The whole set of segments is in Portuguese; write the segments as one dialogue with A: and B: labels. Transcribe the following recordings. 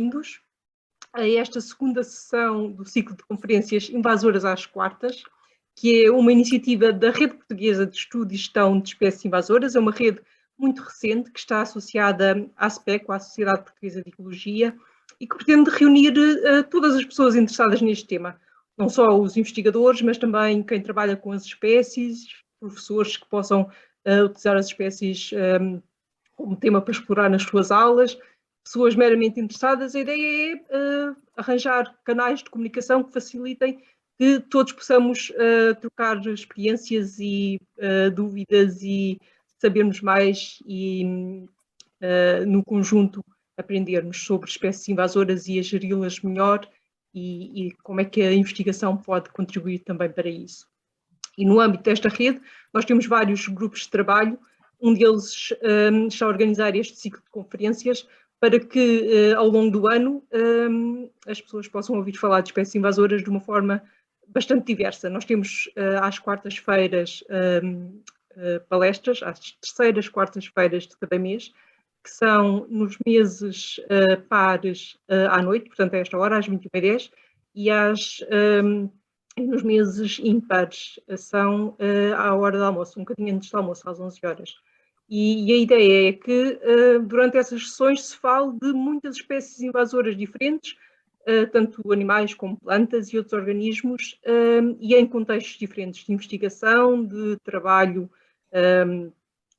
A: bem-vindos a esta segunda sessão do ciclo de conferências Invasoras às Quartas, que é uma iniciativa da Rede Portuguesa de Estudo e Gestão de Espécies Invasoras. É uma rede muito recente que está associada à SPECO, à Sociedade Portuguesa de Ecologia, e que pretende reunir todas as pessoas interessadas neste tema, não só os investigadores, mas também quem trabalha com as espécies, professores que possam utilizar as espécies como tema para explorar nas suas aulas, pessoas meramente interessadas. A ideia é arranjar canais de comunicação que facilitem que todos possamos trocar experiências e dúvidas e sabermos mais e, no conjunto, aprendermos sobre espécies invasoras e a geri-las melhor e como é que a investigação pode contribuir também para isso. E no âmbito desta rede, nós temos vários grupos de trabalho. Um deles está a organizar este ciclo de conferências para que, ao longo do ano, as pessoas possam ouvir falar de espécies invasoras de uma forma bastante diversa. Nós temos, às quartas-feiras, palestras, às terceiras quartas-feiras de cada mês, que são nos meses pares à noite, portanto, a esta hora, às 21h10, e nos meses ímpares são à hora do almoço, um bocadinho antes do almoço, às 11h. E a ideia é que durante essas sessões se fale de muitas espécies invasoras diferentes, tanto animais como plantas e outros organismos, e em contextos diferentes de investigação, de trabalho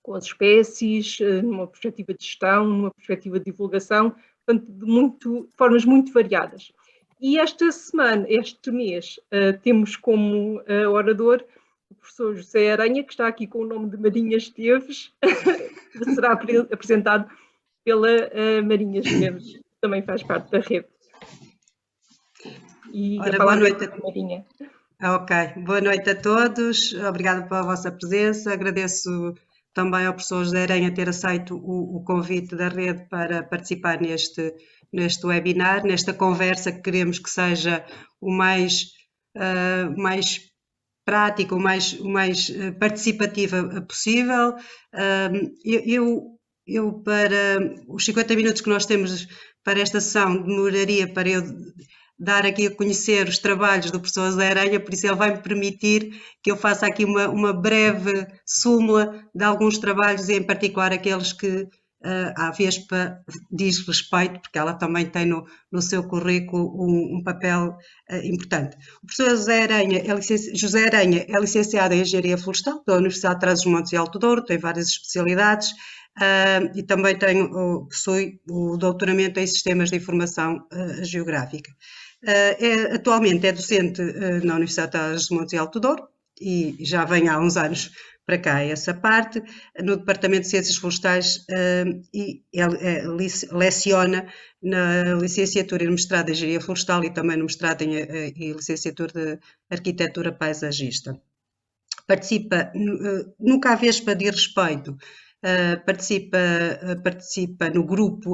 A: com as espécies, numa perspectiva de gestão, numa perspectiva de divulgação, portanto, de formas muito variadas. E esta semana, este mês, temos como orador o professor José Aranha, que está aqui com o nome de Marinha Esteves, que será apresentado pela Marinha Esteves, que também faz parte da rede. E
B: ora,
A: a palavra é para a Marinha.
B: Ok, boa noite a todos, obrigada pela vossa presença, agradeço também ao professor José Aranha ter aceito o convite da rede para participar neste webinar, nesta conversa que queremos que seja o mais prática, o mais participativa possível. Eu, para os 50 minutos que nós temos para esta sessão, demoraria para eu dar aqui a conhecer os trabalhos do professor José Aranha, por isso ele vai me permitir que eu faça aqui uma breve súmula de alguns trabalhos, e em particular aqueles que à Vespa diz respeito, porque ela também tem no seu currículo um papel importante. O professor José Aranha é licenciado em Engenharia Florestal pela Universidade de Trás-os-Montes e Alto Douro, tem várias especialidades, e também possui o doutoramento em Sistemas de Informação Geográfica. Atualmente é docente na Universidade de Trás-os-Montes e Alto Douro, e já vem há uns anos para cá essa parte, no Departamento de Ciências Florestais, e leciona na licenciatura e no mestrado em Engenharia Florestal e também no mestrado e licenciatura de Arquitetura Paisagista. Participa, nunca a Vespa de respeito,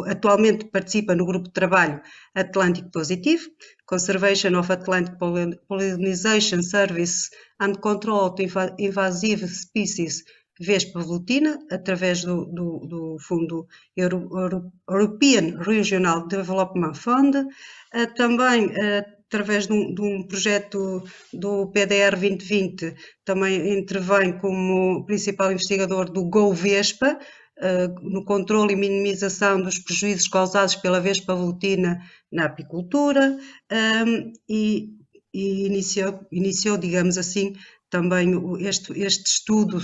B: atualmente participa no grupo de trabalho Atlântico Positivo, Conservation of Atlantic Pollination Service and Control of Invasive Species Vespa velutina, através do Fundo European Regional Development Fund, também através de um projeto do PDR 2020, também intervém como principal investigador do Go Vespa, no controle e minimização dos prejuízos causados pela Vespa velutina na apicultura, e iniciou, digamos assim, também este estudo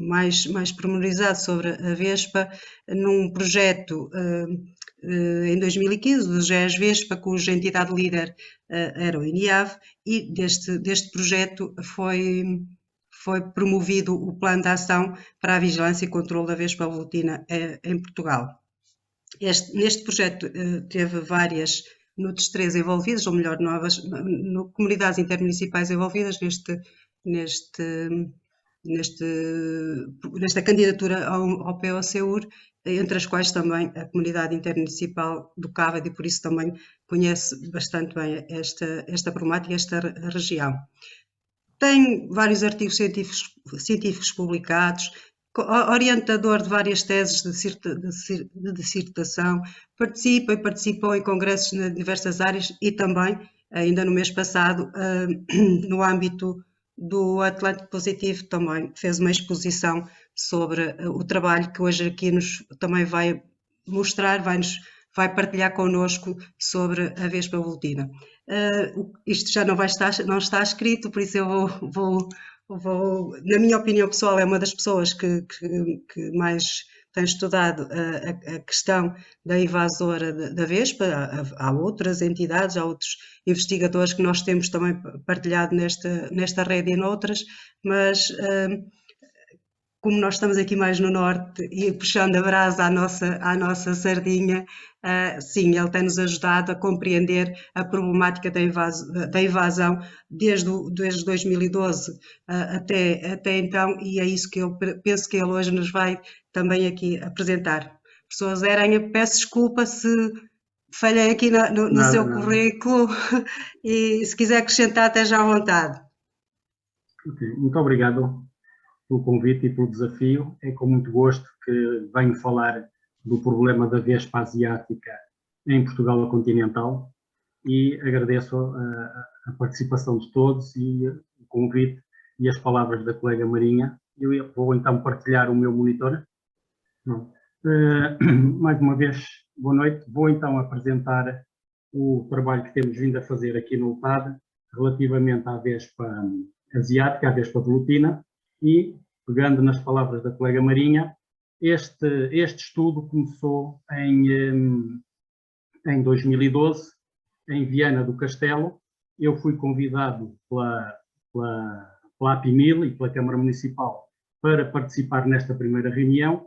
B: mais pormenorizado sobre a Vespa num projeto em 2015, do GES Vespa, cuja entidade líder era o INIAV, e deste projeto foi promovido o Plano de Ação para a Vigilância e Controlo da Vespa velutina em Portugal. Neste projeto teve várias NUTS 3 envolvidas, ou melhor, comunidades intermunicipais envolvidas nesta candidatura ao POCUR, entre as quais também a comunidade intermunicipal do Cávado, e por isso também conhece bastante bem esta problemática, esta região. Tem vários artigos científicos publicados, orientador de várias teses de dissertação, participa e participou em congressos em diversas áreas e também, ainda no mês passado, no âmbito do Atlântico Positivo, também fez uma exposição sobre o trabalho que hoje aqui também vai mostrar, vai partilhar connosco sobre a Vespa Volutina. Isto já não está escrito, por isso eu na minha opinião pessoal, é uma das pessoas que mais tem estudado a questão da invasora da Vespa. Há outras entidades, há outros investigadores que nós temos também partilhado nesta rede e noutras, mas como nós estamos aqui mais no norte e puxando a brasa à nossa sardinha, sim, ele tem-nos ajudado a compreender a problemática da invasão desde 2012 até então, e é isso que eu penso que ele hoje nos vai também aqui apresentar. Professor Zé Aranha, peço desculpa se falhei aqui no seu currículo e se quiser acrescentar, esteja à vontade.
C: Okay. Muito obrigado pelo convite e pelo desafio. É com muito gosto que venho falar do problema da Vespa asiática em Portugal continental e agradeço a participação de todos e o convite e as palavras da colega Marinha. Eu vou então partilhar o meu monitor. Mais uma vez, boa noite. Vou então apresentar o trabalho que temos vindo a fazer aqui no UTAD relativamente à Vespa asiática, à Vespa Volutina. E, pegando nas palavras da colega Marinha, este estudo começou em 2012, em Viana do Castelo. Eu fui convidado pela APIMIL e pela Câmara Municipal para participar nesta primeira reunião,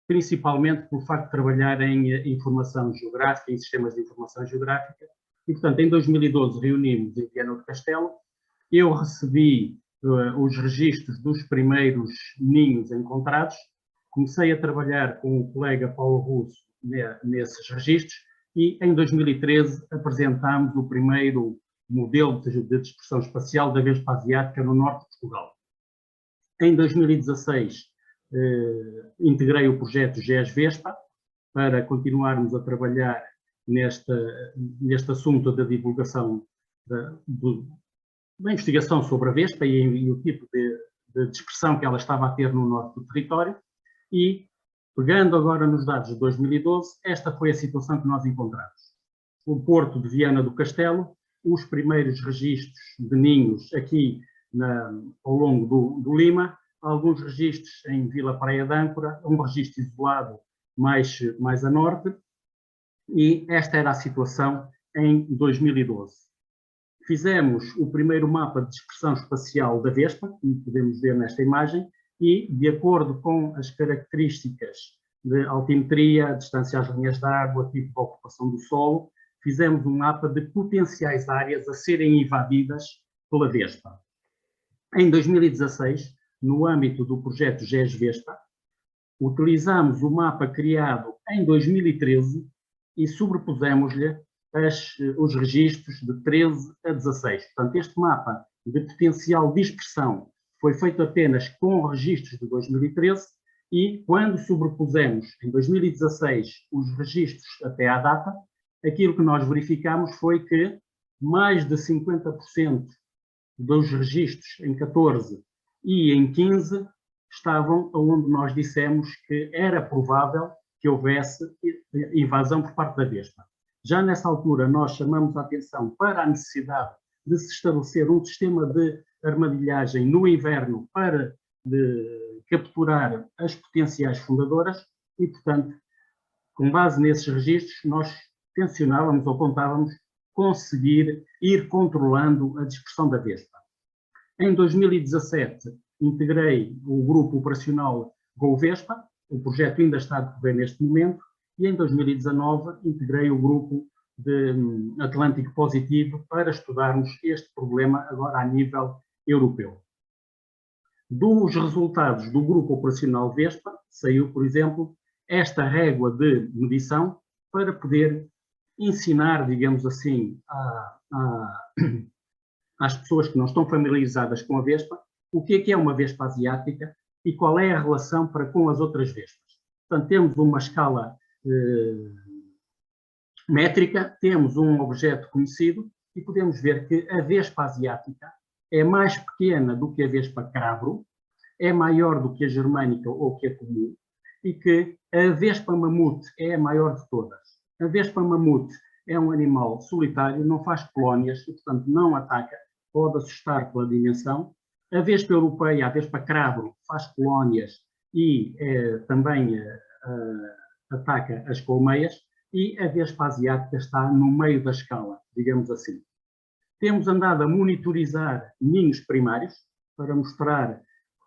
C: principalmente pelo facto de trabalhar em informação geográfica, em sistemas de informação geográfica. E, portanto, em 2012 reunimos em Viana do Castelo. Eu recebi os registros dos primeiros ninhos encontrados, comecei a trabalhar com o colega Paulo Russo nesses registros e em 2013 apresentámos o primeiro modelo de dispersão espacial da Vespa asiática no norte de Portugal. Em 2016 integrei o projeto GES-Vespa para continuarmos a trabalhar neste assunto da divulgação da investigação sobre a Vespa e o tipo de dispersão que ela estava a ter no norte do território. E, pegando agora nos dados de 2012, esta foi a situação que nós encontramos. O Porto de Viana do Castelo, os primeiros registros de ninhos aqui ao longo do Lima, alguns registros em Vila Praia de Âncora, um registro isolado mais a norte, e esta era a situação em 2012. Fizemos o primeiro mapa de dispersão espacial da Vespa, como podemos ver nesta imagem, e, de acordo com as características de altimetria, distância às linhas de água, tipo de ocupação do solo, fizemos um mapa de potenciais áreas a serem invadidas pela Vespa. Em 2016, no âmbito do projeto GES-Vespa, utilizamos o mapa criado em 2013 e sobrepusemos-lhe os registros de 13 a 16. Portanto, este mapa de potencial dispersão foi feito apenas com registros de 2013 e, quando sobrepusemos em 2016 os registros até à data, aquilo que nós verificamos foi que mais de 50% dos registros em 14 e em 15 estavam onde nós dissemos que era provável que houvesse invasão por parte da Vespa. Já nessa altura, nós chamamos a atenção para a necessidade de se estabelecer um sistema de armadilhagem no inverno para capturar as potenciais fundadoras e, portanto, com base nesses registros, nós tencionávamos ou contávamos conseguir ir controlando a dispersão da Vespa. Em 2017, integrei o grupo operacional GoVespa, o projeto ainda está a decorrer neste momento, e em 2019 integrei o grupo de Atlântico Positivo para estudarmos este problema agora a nível europeu. Dos resultados do grupo operacional Vespa, saiu, por exemplo, esta régua de medição para poder ensinar, digamos assim, às pessoas que não estão familiarizadas com a Vespa, o que é uma Vespa asiática, e qual é a relação para com as outras vespas. Portanto, temos uma escala métrica, temos um objeto conhecido e podemos ver que a vespa asiática é mais pequena do que a vespa crabro, é maior do que a germânica ou que a comum, e que a vespa mamute é a maior de todas. A vespa mamute é um animal solitário, não faz colónias e, portanto, não ataca, pode assustar pela dimensão. A vespa europeia, a vespa crabro, faz colónias e também ataca as colmeias, e a vespa asiática está no meio da escala, digamos assim. Temos andado a monitorizar ninhos primários para mostrar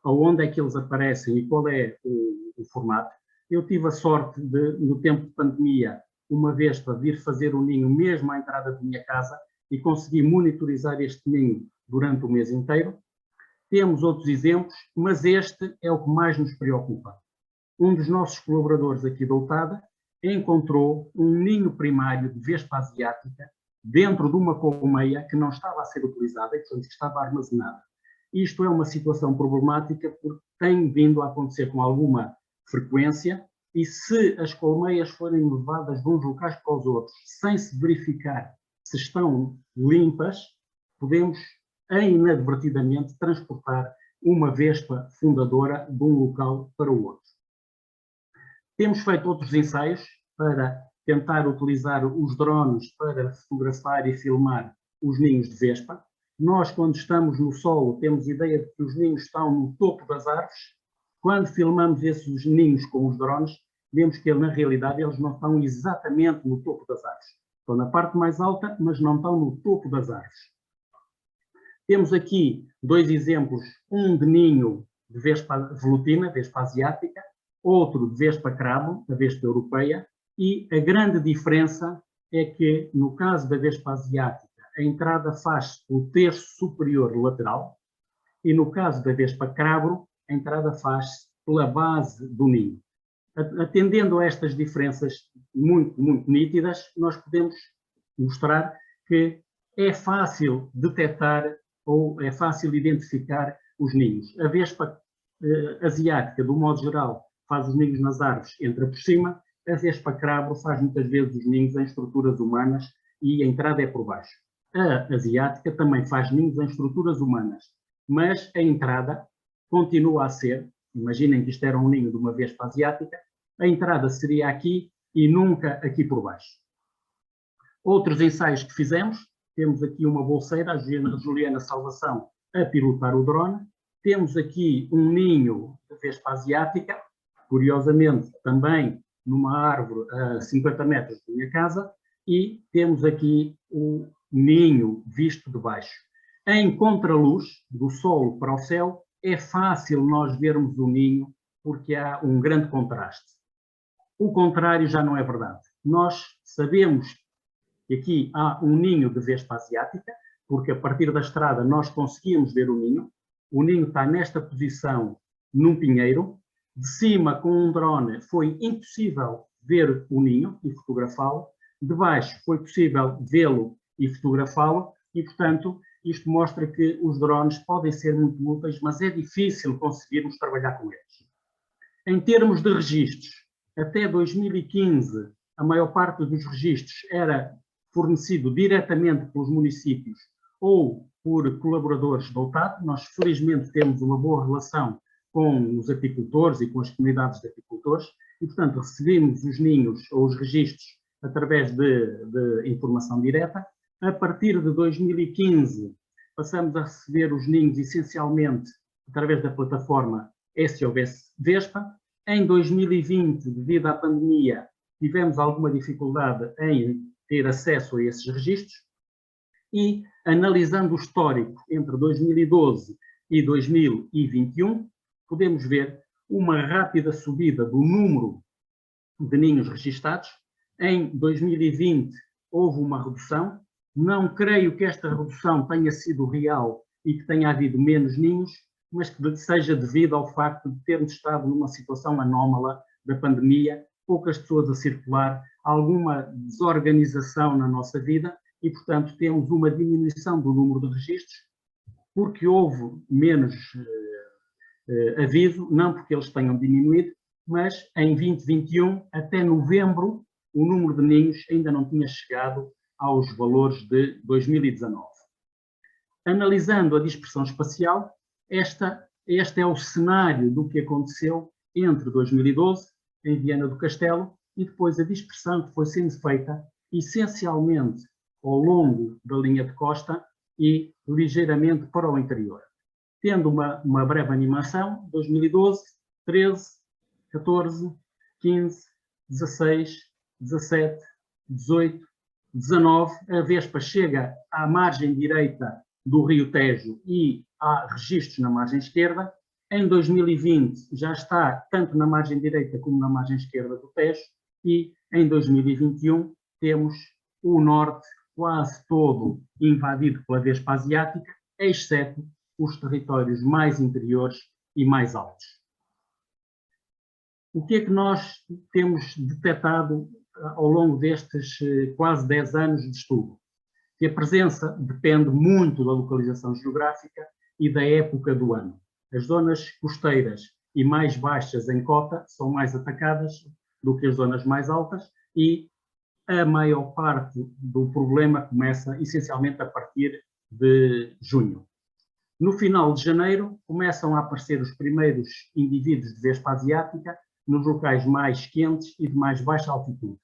C: aonde é que eles aparecem e qual é o formato. Eu tive a sorte de, no tempo de pandemia, uma vespa vir fazer um ninho mesmo à entrada da minha casa e consegui monitorizar este ninho durante o mês inteiro. Temos outros exemplos, mas este é o que mais nos preocupa. Um dos nossos colaboradores aqui da UTAD encontrou um ninho primário de vespa asiática dentro de uma colmeia que não estava a ser utilizada e, portanto, estava armazenada. Isto é uma situação problemática porque tem vindo a acontecer com alguma frequência e se as colmeias forem levadas de uns locais para os outros sem se verificar se estão limpas, podemos inadvertidamente transportar uma vespa fundadora de um local para o outro. Temos feito outros ensaios para tentar utilizar os drones para fotografar e filmar os ninhos de vespa. Nós, quando estamos no solo, temos ideia de que os ninhos estão no topo das árvores. Quando filmamos esses ninhos com os drones, vemos que, na realidade, eles não estão exatamente no topo das árvores. Estão na parte mais alta, mas não estão no topo das árvores. Temos aqui dois exemplos, um de ninho de vespa velutina, vespa asiática, outro de vespa crabo, a vespa europeia, e a grande diferença é que, no caso da vespa asiática, a entrada faz o terço superior lateral, e no caso da vespa crabro, a entrada faz pela base do ninho. Atendendo a estas diferenças muito nítidas, nós podemos mostrar que é fácil detectar ou é fácil identificar os ninhos. A vespa asiática, do modo geral, faz os ninhos nas árvores, entra por cima. A vespa crabro faz muitas vezes os ninhos em estruturas humanas e a entrada é por baixo. A asiática também faz ninhos em estruturas humanas, mas a entrada continua a ser, imaginem que isto era um ninho de uma vespa asiática, a entrada seria aqui e nunca aqui por baixo. Outros ensaios que fizemos, temos aqui uma bolseira, a Juliana Salvação, a pilotar o drone. Temos aqui um ninho de vespa asiática, curiosamente também numa árvore a 50 metros da minha casa, e temos aqui o ninho visto de baixo. Em contraluz, do solo para o céu, é fácil nós vermos o ninho porque há um grande contraste. O contrário já não é verdade. Nós sabemos que aqui há um ninho de vespa asiática, porque a partir da estrada nós conseguimos ver o ninho. O ninho está nesta posição num pinheiro. De cima, com um drone, foi impossível ver o ninho e fotografá-lo. De baixo, foi possível vê-lo e fotografá-lo. E, portanto, isto mostra que os drones podem ser muito úteis, mas é difícil conseguirmos trabalhar com eles. Em termos de registros, até 2015, a maior parte dos registros era fornecido diretamente pelos municípios ou por colaboradores da UTAD. Nós, felizmente, temos uma boa relação com os apicultores e com as comunidades de apicultores e, portanto, recebemos os ninhos ou os registros através de informação direta. A partir de 2015, passamos a receber os ninhos essencialmente através da plataforma SOS Vespa. Em 2020, devido à pandemia, tivemos alguma dificuldade em ter acesso a esses registros e, analisando o histórico entre 2012 e 2021, podemos ver uma rápida subida do número de ninhos registados. Em 2020 houve uma redução. Não creio que esta redução tenha sido real e que tenha havido menos ninhos, mas que seja devido ao facto de termos estado numa situação anómala da pandemia, poucas pessoas a circular, alguma desorganização na nossa vida e, portanto, temos uma diminuição do número de registros, porque houve menos aviso, não porque eles tenham diminuído, mas em 2021, até novembro, o número de ninhos ainda não tinha chegado aos valores de 2019. Analisando a dispersão espacial, este é o cenário do que aconteceu entre 2012, em Viana do Castelo, e depois a dispersão que foi sendo feita essencialmente ao longo da linha de costa e ligeiramente para o interior. Tendo uma breve animação, 2012, 13, 14, 15, 16, 17, 18, 19, a Vespa chega à margem direita do Rio Tejo e há registros na margem esquerda. Em 2020 já está tanto na margem direita como na margem esquerda do Tejo e em 2021 temos o norte quase todo invadido pela Vespa asiática, exceto os territórios mais interiores e mais altos. O que é que nós temos detectado ao longo destes quase 10 anos de estudo? Que a presença depende muito da localização geográfica e da época do ano. As zonas costeiras e mais baixas em cota são mais atacadas do que as zonas mais altas e a maior parte do problema começa essencialmente a partir de junho. No final de janeiro começam a aparecer os primeiros indivíduos de Vespa asiática nos locais mais quentes e de mais baixa altitude.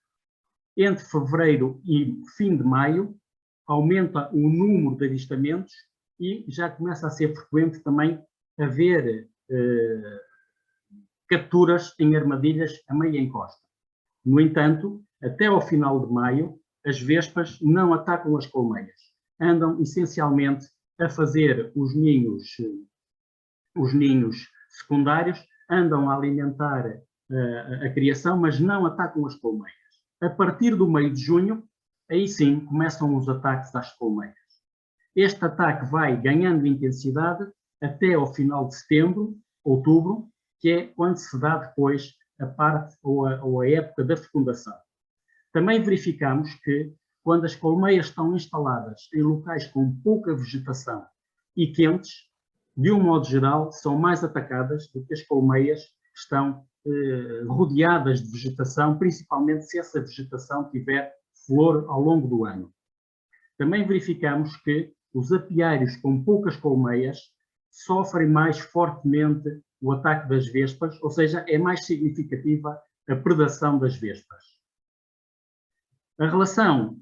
C: Entre fevereiro e fim de maio aumenta o número de avistamentos e já começa a ser frequente também haver capturas em armadilhas a meia encosta. No entanto, até ao final de maio, as vespas não atacam as colmeias. Andam essencialmente a fazer os ninhos secundários, andam a alimentar a criação, mas não atacam as colmeias. A partir do meio de junho, aí sim começam os ataques às colmeias. Este ataque vai ganhando intensidade até ao final de setembro, outubro, que é quando se dá depois a parte ou a época da fecundação. Também verificamos que quando as colmeias estão instaladas em locais com pouca vegetação e quentes, de um modo geral, são mais atacadas do que as colmeias que estão rodeadas de vegetação, principalmente se essa vegetação tiver flor ao longo do ano. Também verificamos que os apiários com poucas colmeias sofrem mais fortemente o ataque das vespas, ou seja, é mais significativa a predação das vespas. A relação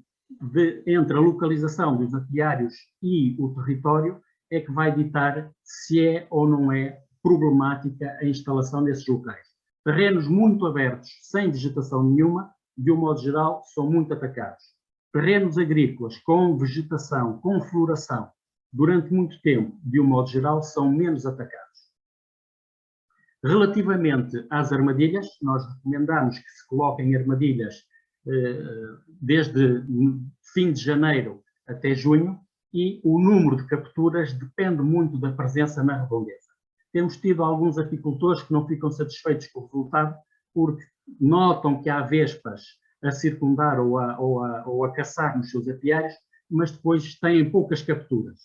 C: entre a localização dos apiários e o território é que vai ditar se é ou não é problemática a instalação desses locais. Terrenos muito abertos, sem vegetação nenhuma, de um modo geral, são muito atacados. Terrenos agrícolas com vegetação, com floração, durante muito tempo, de um modo geral, são menos atacados. Relativamente às armadilhas, nós recomendamos que se coloquem armadilhas desde fim de janeiro até junho e o número de capturas depende muito da presença na redondeza. Temos tido alguns apicultores que não ficam satisfeitos com o resultado porque notam que há vespas a circundar ou a caçar nos seus apiários, mas depois têm poucas capturas.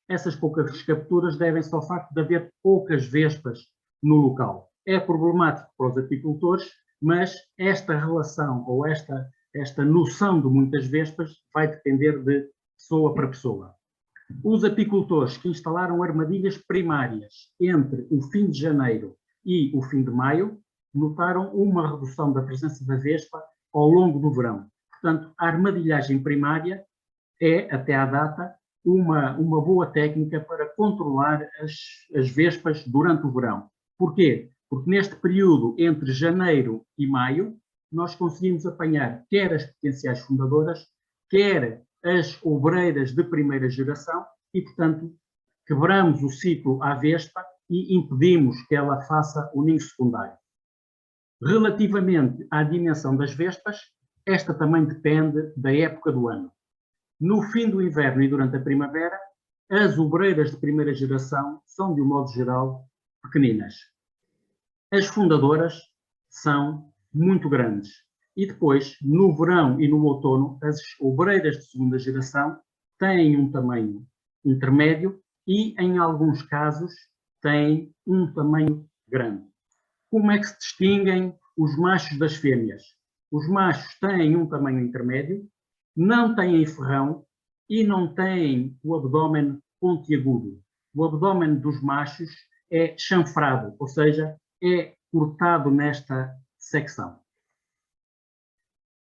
C: Essas poucas capturas devem-se ao facto de haver poucas vespas no local. É problemático para os apicultores, mas esta relação ou esta noção de muitas vespas vai depender de pessoa para pessoa. Os apicultores que instalaram armadilhas primárias entre o fim de janeiro e o fim de maio notaram uma redução da presença da vespa ao longo do verão. Portanto, a armadilhagem primária é, até à data, uma boa técnica para controlar as vespas durante o verão. Porquê? Porque neste período entre janeiro e maio, nós conseguimos apanhar quer as potenciais fundadoras, quer as obreiras de primeira geração e, portanto, quebramos o ciclo à vespa e impedimos que ela faça o ninho secundário. Relativamente à dimensão das vespas, esta também depende da época do ano. No fim do inverno e durante a primavera, as obreiras de primeira geração são, de um modo geral, pequeninas. As fundadoras são muito grandes. E depois, no verão e no outono, as obreiras de segunda geração têm um tamanho intermédio e, em alguns casos, têm um tamanho grande. Como é que se distinguem os machos das fêmeas? Os machos têm um tamanho intermédio, não têm ferrão e não têm o abdômen pontiagudo. O abdômen dos machos é chanfrado, ou seja, é cortado nesta secção.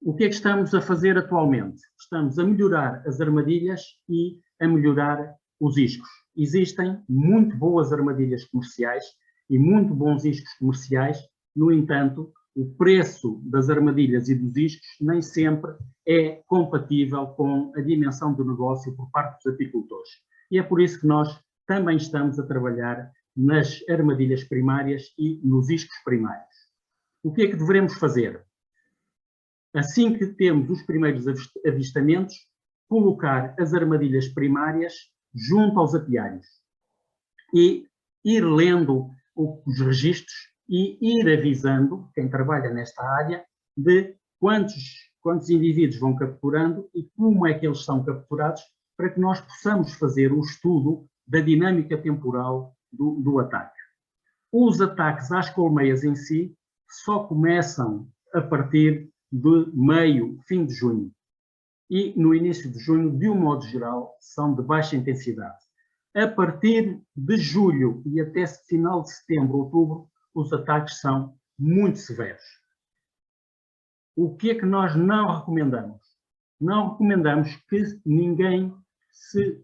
C: O que é que estamos a fazer atualmente? Estamos a melhorar as armadilhas e a melhorar os iscos. Existem muito boas armadilhas comerciais e muito bons iscos comerciais, no entanto, o preço das armadilhas e dos iscos nem sempre é compatível com a dimensão do negócio por parte dos apicultores. E é por isso que nós também estamos a trabalhar nas armadilhas primárias e nos iscos primários. O que é que devemos fazer? Assim que temos os primeiros avistamentos, colocar as armadilhas primárias junto aos apiários e ir lendo os registros e ir avisando quem trabalha nesta área de quantos indivíduos vão capturando e como é que eles são capturados, para que nós possamos fazer um estudo da dinâmica temporal do ataque. Os ataques às colmeias em si só começam a partir de meio, fim de junho. E no início de junho, de um modo geral, são de baixa intensidade. A partir de julho e até final de setembro, outubro, os ataques são muito severos. O que é que nós não recomendamos? Não recomendamos que ninguém se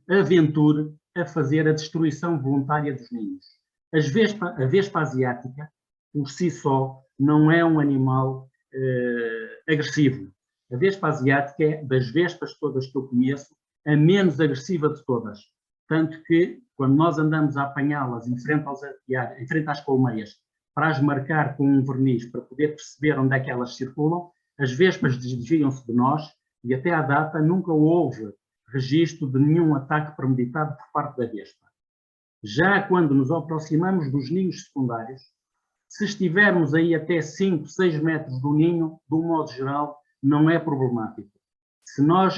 C: aventure a fazer a destruição voluntária dos ninhos. A vespa asiática, por si só, não é um animal agressivo. A vespa asiática é, das vespas todas que eu conheço, a menos agressiva de todas. Tanto que, quando nós andamos a apanhá-las em frente às colmeias, para as marcar com um verniz, para poder perceber onde é que elas circulam, as vespas desviam-se de nós e até à data nunca houve registro de nenhum ataque premeditado por parte da vespa. Já quando nos aproximamos dos ninhos secundários, se estivermos aí até 5, 6 metros do ninho, de um modo geral, não é problemático. Se nós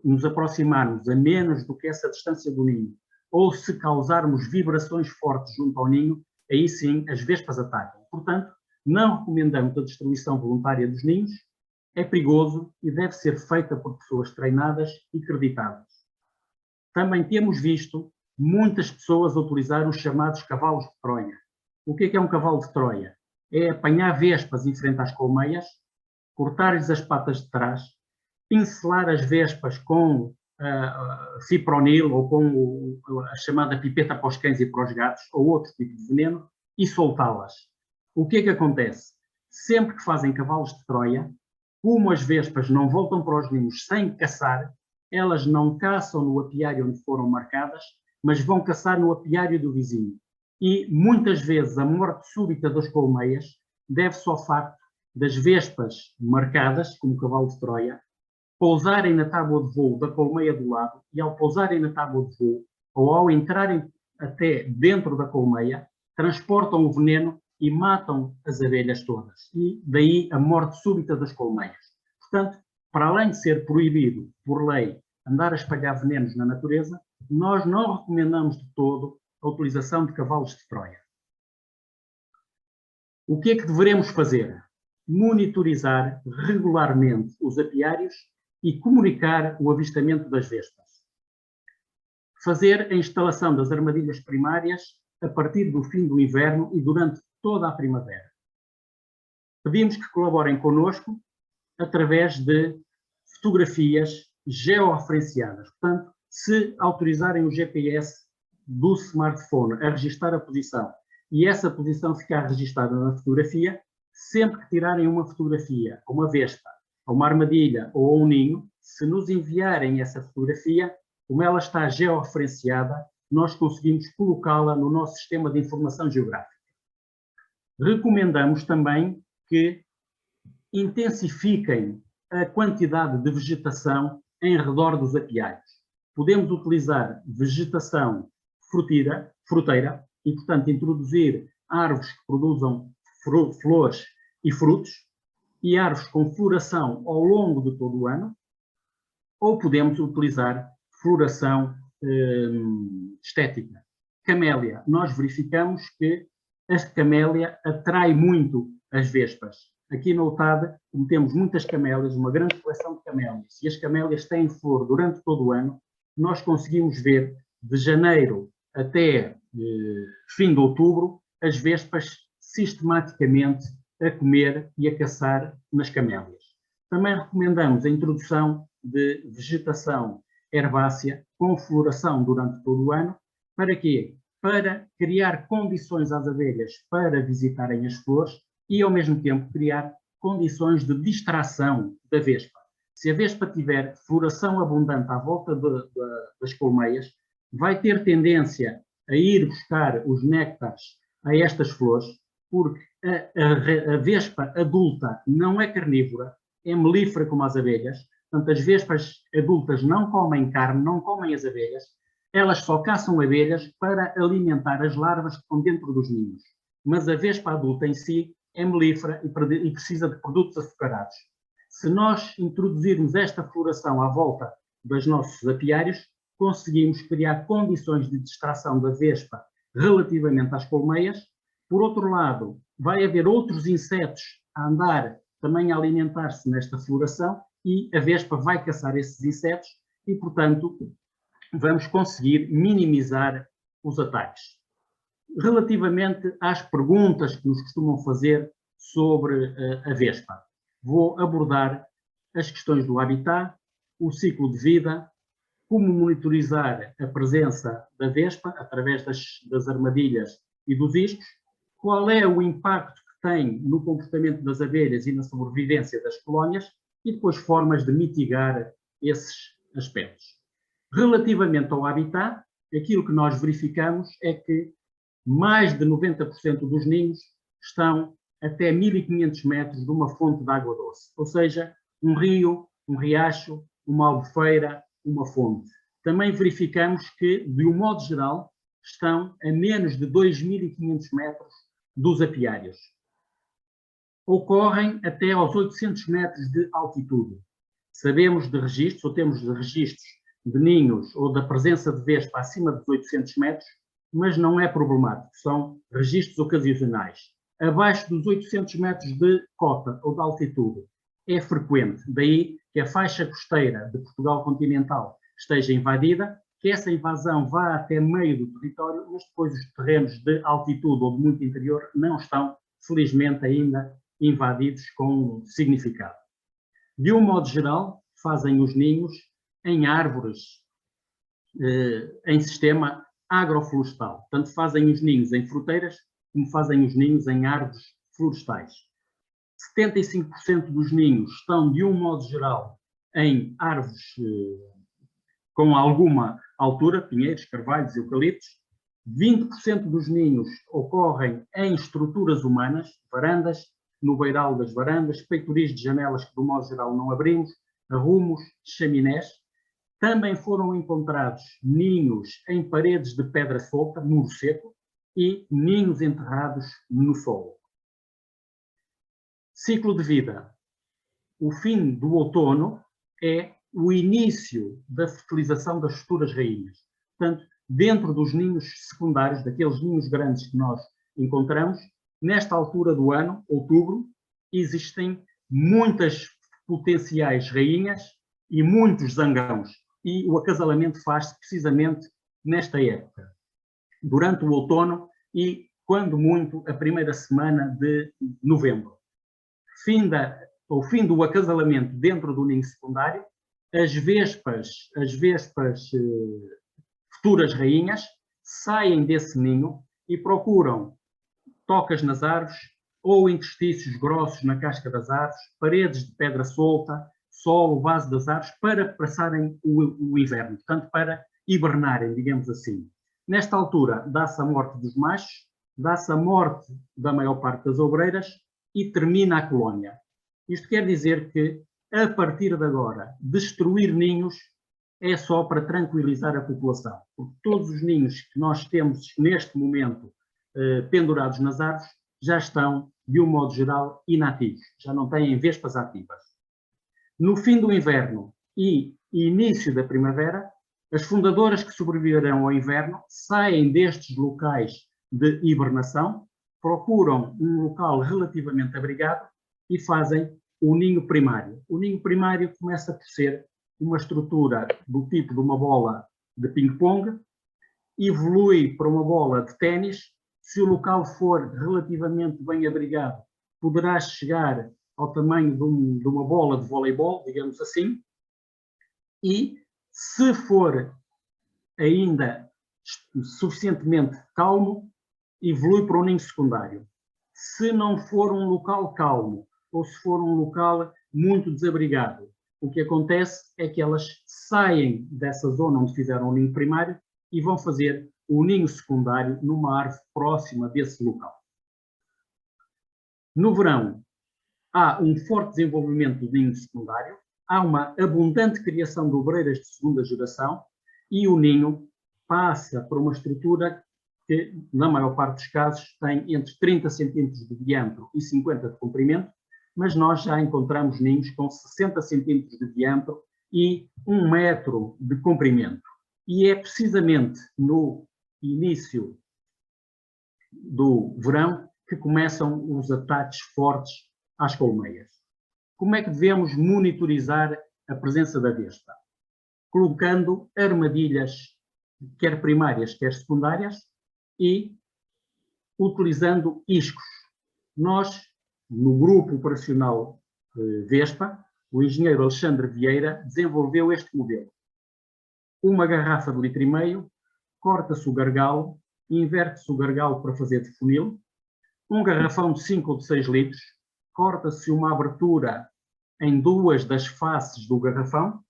C: nos aproximarmos a menos do que essa distância do ninho, ou se causarmos vibrações fortes junto ao ninho, aí sim as vespas atacam. Portanto, não recomendamos a destruição voluntária dos ninhos, é perigoso e deve ser feita por pessoas treinadas e creditadas. Também temos visto muitas pessoas a utilizar os chamados cavalos de Troia. O que é um cavalo de Troia? É apanhar vespas em frente às colmeias, cortar-lhes as patas de trás, pincelar as vespas com fipronil ou com a chamada pipeta para os cães e para os gatos, ou outro tipo de veneno, e soltá-las. O que é que acontece? Sempre que fazem cavalos de Troia, como as vespas não voltam para os ninhos sem caçar, elas não caçam no apiário onde foram marcadas, mas vão caçar no apiário do vizinho. E muitas vezes a morte súbita das colmeias deve-se ao facto das vespas marcadas, como o cavalo de Troia, pousarem na tábua de voo da colmeia do lado e ao pousarem na tábua de voo ou ao entrarem até dentro da colmeia, transportam o veneno e matam as abelhas todas. E daí a morte súbita das colmeias. Portanto, para além de ser proibido por lei andar a espalhar venenos na natureza, nós não recomendamos de todo a utilização de cavalos de Troia. O que é que devemos fazer? Monitorizar regularmente os apiários e comunicar o avistamento das vespas. Fazer a instalação das armadilhas primárias a partir do fim do inverno e durante toda a primavera. Pedimos que colaborem connosco através de fotografias georreferenciadas. Portanto, se autorizarem o GPS do smartphone a registar a posição e essa posição ficar registada na fotografia, sempre que tirarem uma fotografia a uma vespa, a uma armadilha ou a um ninho, se nos enviarem essa fotografia, como ela está georreferenciada, nós conseguimos colocá-la no nosso sistema de informação geográfica. Recomendamos também que intensifiquem a quantidade de vegetação em redor dos apiários. Podemos utilizar vegetação fruteira e, portanto, introduzir árvores que produzam flores e frutos e árvores com floração ao longo de todo o ano, ou podemos utilizar floração estética. camélia. Nós verificamos que a camélia atrai muito as vespas. Aqui na UTAD, como temos muitas camélias, uma grande coleção de camélias, e as camélias têm flor durante todo o ano, nós conseguimos ver de janeiro até fim de outubro as vespas sistematicamente a comer e a caçar nas camélias. Também recomendamos a introdução de vegetação herbácea com floração durante todo o ano. Para quê? Para criar condições às abelhas para visitarem as flores e, ao mesmo tempo, criar condições de distração da vespa. Se a vespa tiver floração abundante à volta das colmeias, vai ter tendência a ir buscar os néctares a estas flores, porque a vespa adulta não é carnívora, é melífera como as abelhas. Portanto, as vespas adultas não comem carne, não comem as abelhas, elas só caçam abelhas para alimentar as larvas que estão dentro dos ninhos. Mas a vespa adulta em si é melífera e precisa de produtos açucarados. Se nós introduzirmos esta floração à volta dos nossos apiários, conseguimos criar condições de distração da vespa relativamente às colmeias. Por outro lado, vai haver outros insetos a andar também a alimentar-se nesta floração e a vespa vai caçar esses insetos e, portanto, vamos conseguir minimizar os ataques. Relativamente às perguntas que nos costumam fazer sobre a vespa, vou abordar as questões do habitat, o ciclo de vida, como monitorizar a presença da vespa através das armadilhas e dos iscos, qual é o impacto que tem no comportamento das abelhas e na sobrevivência das colónias e depois formas de mitigar esses aspectos. Relativamente ao habitat, aquilo que nós verificamos é que mais de 90% dos ninhos estão até 1500 metros de uma fonte de água doce, ou seja, um rio, um riacho, uma albufeira, uma fonte. Também verificamos que, de um modo geral, estão a menos de 2500 metros dos apiários. Ocorrem até aos 800 metros de altitude. Sabemos de registros, ou temos de registros de ninhos ou da presença de vespa acima dos 800 metros, mas não é problemático, são registros ocasionais. Abaixo dos 800 metros de cota ou de altitude é frequente, daí que a faixa costeira de Portugal continental esteja invadida, que essa invasão vá até meio do território, mas depois os terrenos de altitude ou de muito interior não estão, felizmente, ainda invadidos com significado. De um modo geral, fazem os ninhos em árvores, em sistema agroflorestal. Tanto fazem os ninhos em fruteiras, como fazem os ninhos em árvores florestais. 75% dos ninhos estão, de um modo geral, em árvores com alguma altura, pinheiros, carvalhos, eucaliptos. 20% dos ninhos ocorrem em estruturas humanas, varandas, no beiral das varandas, peitoris de janelas que, do modo geral, não abrimos, arrumos, chaminés. Também foram encontrados ninhos em paredes de pedra solta, muro seco, e ninhos enterrados no solo. Ciclo de vida. O fim do outono é o início da fertilização das futuras rainhas. Portanto, dentro dos ninhos secundários, daqueles ninhos grandes que nós encontramos, nesta altura do ano, outubro, existem muitas potenciais rainhas e muitos zangãos. E o acasalamento faz-se precisamente nesta época, durante o outono e, quando muito, a primeira semana de novembro. Ao fim do acasalamento dentro do ninho secundário, as vespas futuras rainhas saem desse ninho e procuram tocas nas árvores ou interstícios grossos na casca das árvores, paredes de pedra solta, solo, base das árvores, para passarem o inverno, portanto, para hibernarem, digamos assim. Nesta altura, dá-se a morte dos machos, dá-se a morte da maior parte das obreiras e termina a colónia. Isto quer dizer que, a partir de agora, destruir ninhos é só para tranquilizar a população, porque todos os ninhos que nós temos neste momento pendurados nas árvores já estão, de um modo geral, inativos, já não têm vespas ativas. No fim do inverno e início da primavera, As fundadoras que sobreviverão ao inverno saem destes locais de hibernação, procuram um local relativamente abrigado e fazem o ninho primário. O ninho primário começa por ser uma estrutura do tipo de uma bola de ping-pong, evolui para uma bola de ténis. Se o local for relativamente bem abrigado, poderá chegar ao tamanho de uma bola de voleibol, digamos assim, e se for ainda suficientemente calmo, evolui para um ninho secundário. Se não for um local calmo, ou se for um local muito desabrigado, o que acontece é que elas saem dessa zona onde fizeram o ninho primário e vão fazer o ninho secundário numa árvore próxima desse local. No verão, há um forte desenvolvimento do ninho secundário, há uma abundante criação de obreiras de segunda geração e o ninho passa por uma estrutura que, na maior parte dos casos, tem entre 30 centímetros de diâmetro e 50 de comprimento, mas nós já encontramos ninhos com 60 centímetros de diâmetro e 1 metro de comprimento. E é precisamente no início do verão que começam os ataques fortes às colmeias. Como é que devemos monitorizar a presença da vespa? Colocando armadilhas, quer primárias, quer secundárias, e utilizando iscos. Nós, no grupo operacional Vespa, o engenheiro Alexandre Vieira desenvolveu este modelo. Uma garrafa de 1,5 litro, corta-se o gargalo, inverte-se o gargalo para fazer de funil, um garrafão de 5 ou de 6 litros, corta-se uma abertura em 2 das faces do garrafão,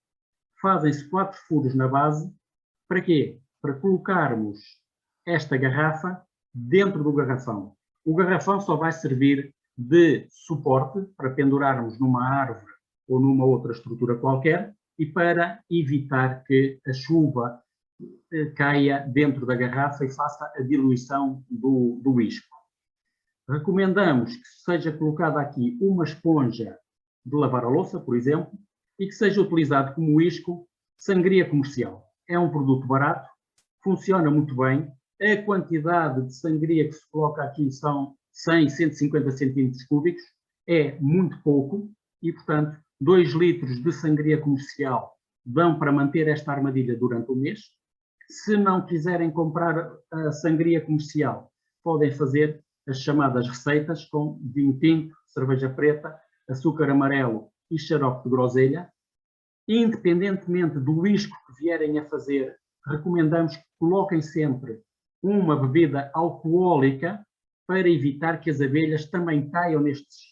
C: fazem-se 4 furos na base. Para quê? Para colocarmos esta garrafa dentro do garrafão. O garrafão só vai servir de suporte para pendurarmos numa árvore ou numa outra estrutura qualquer e para evitar que a chuva caia dentro da garrafa e faça a diluição do isco. Recomendamos que seja colocada aqui uma esponja de lavar a louça, por exemplo, e que seja utilizado como isco sangria comercial. É um produto barato, funciona muito bem, a quantidade de sangria que se coloca aqui são 100, 150 centímetros cúbicos, é muito pouco e, portanto, 2 litros de sangria comercial dão para manter esta armadilha durante o mês. Se não quiserem comprar a sangria comercial, podem fazer as chamadas receitas com vinho tinto, cerveja preta, açúcar amarelo e xarope de groselha. Independentemente do isco que vierem a fazer, recomendamos que coloquem sempre uma bebida alcoólica para evitar que as abelhas também caiam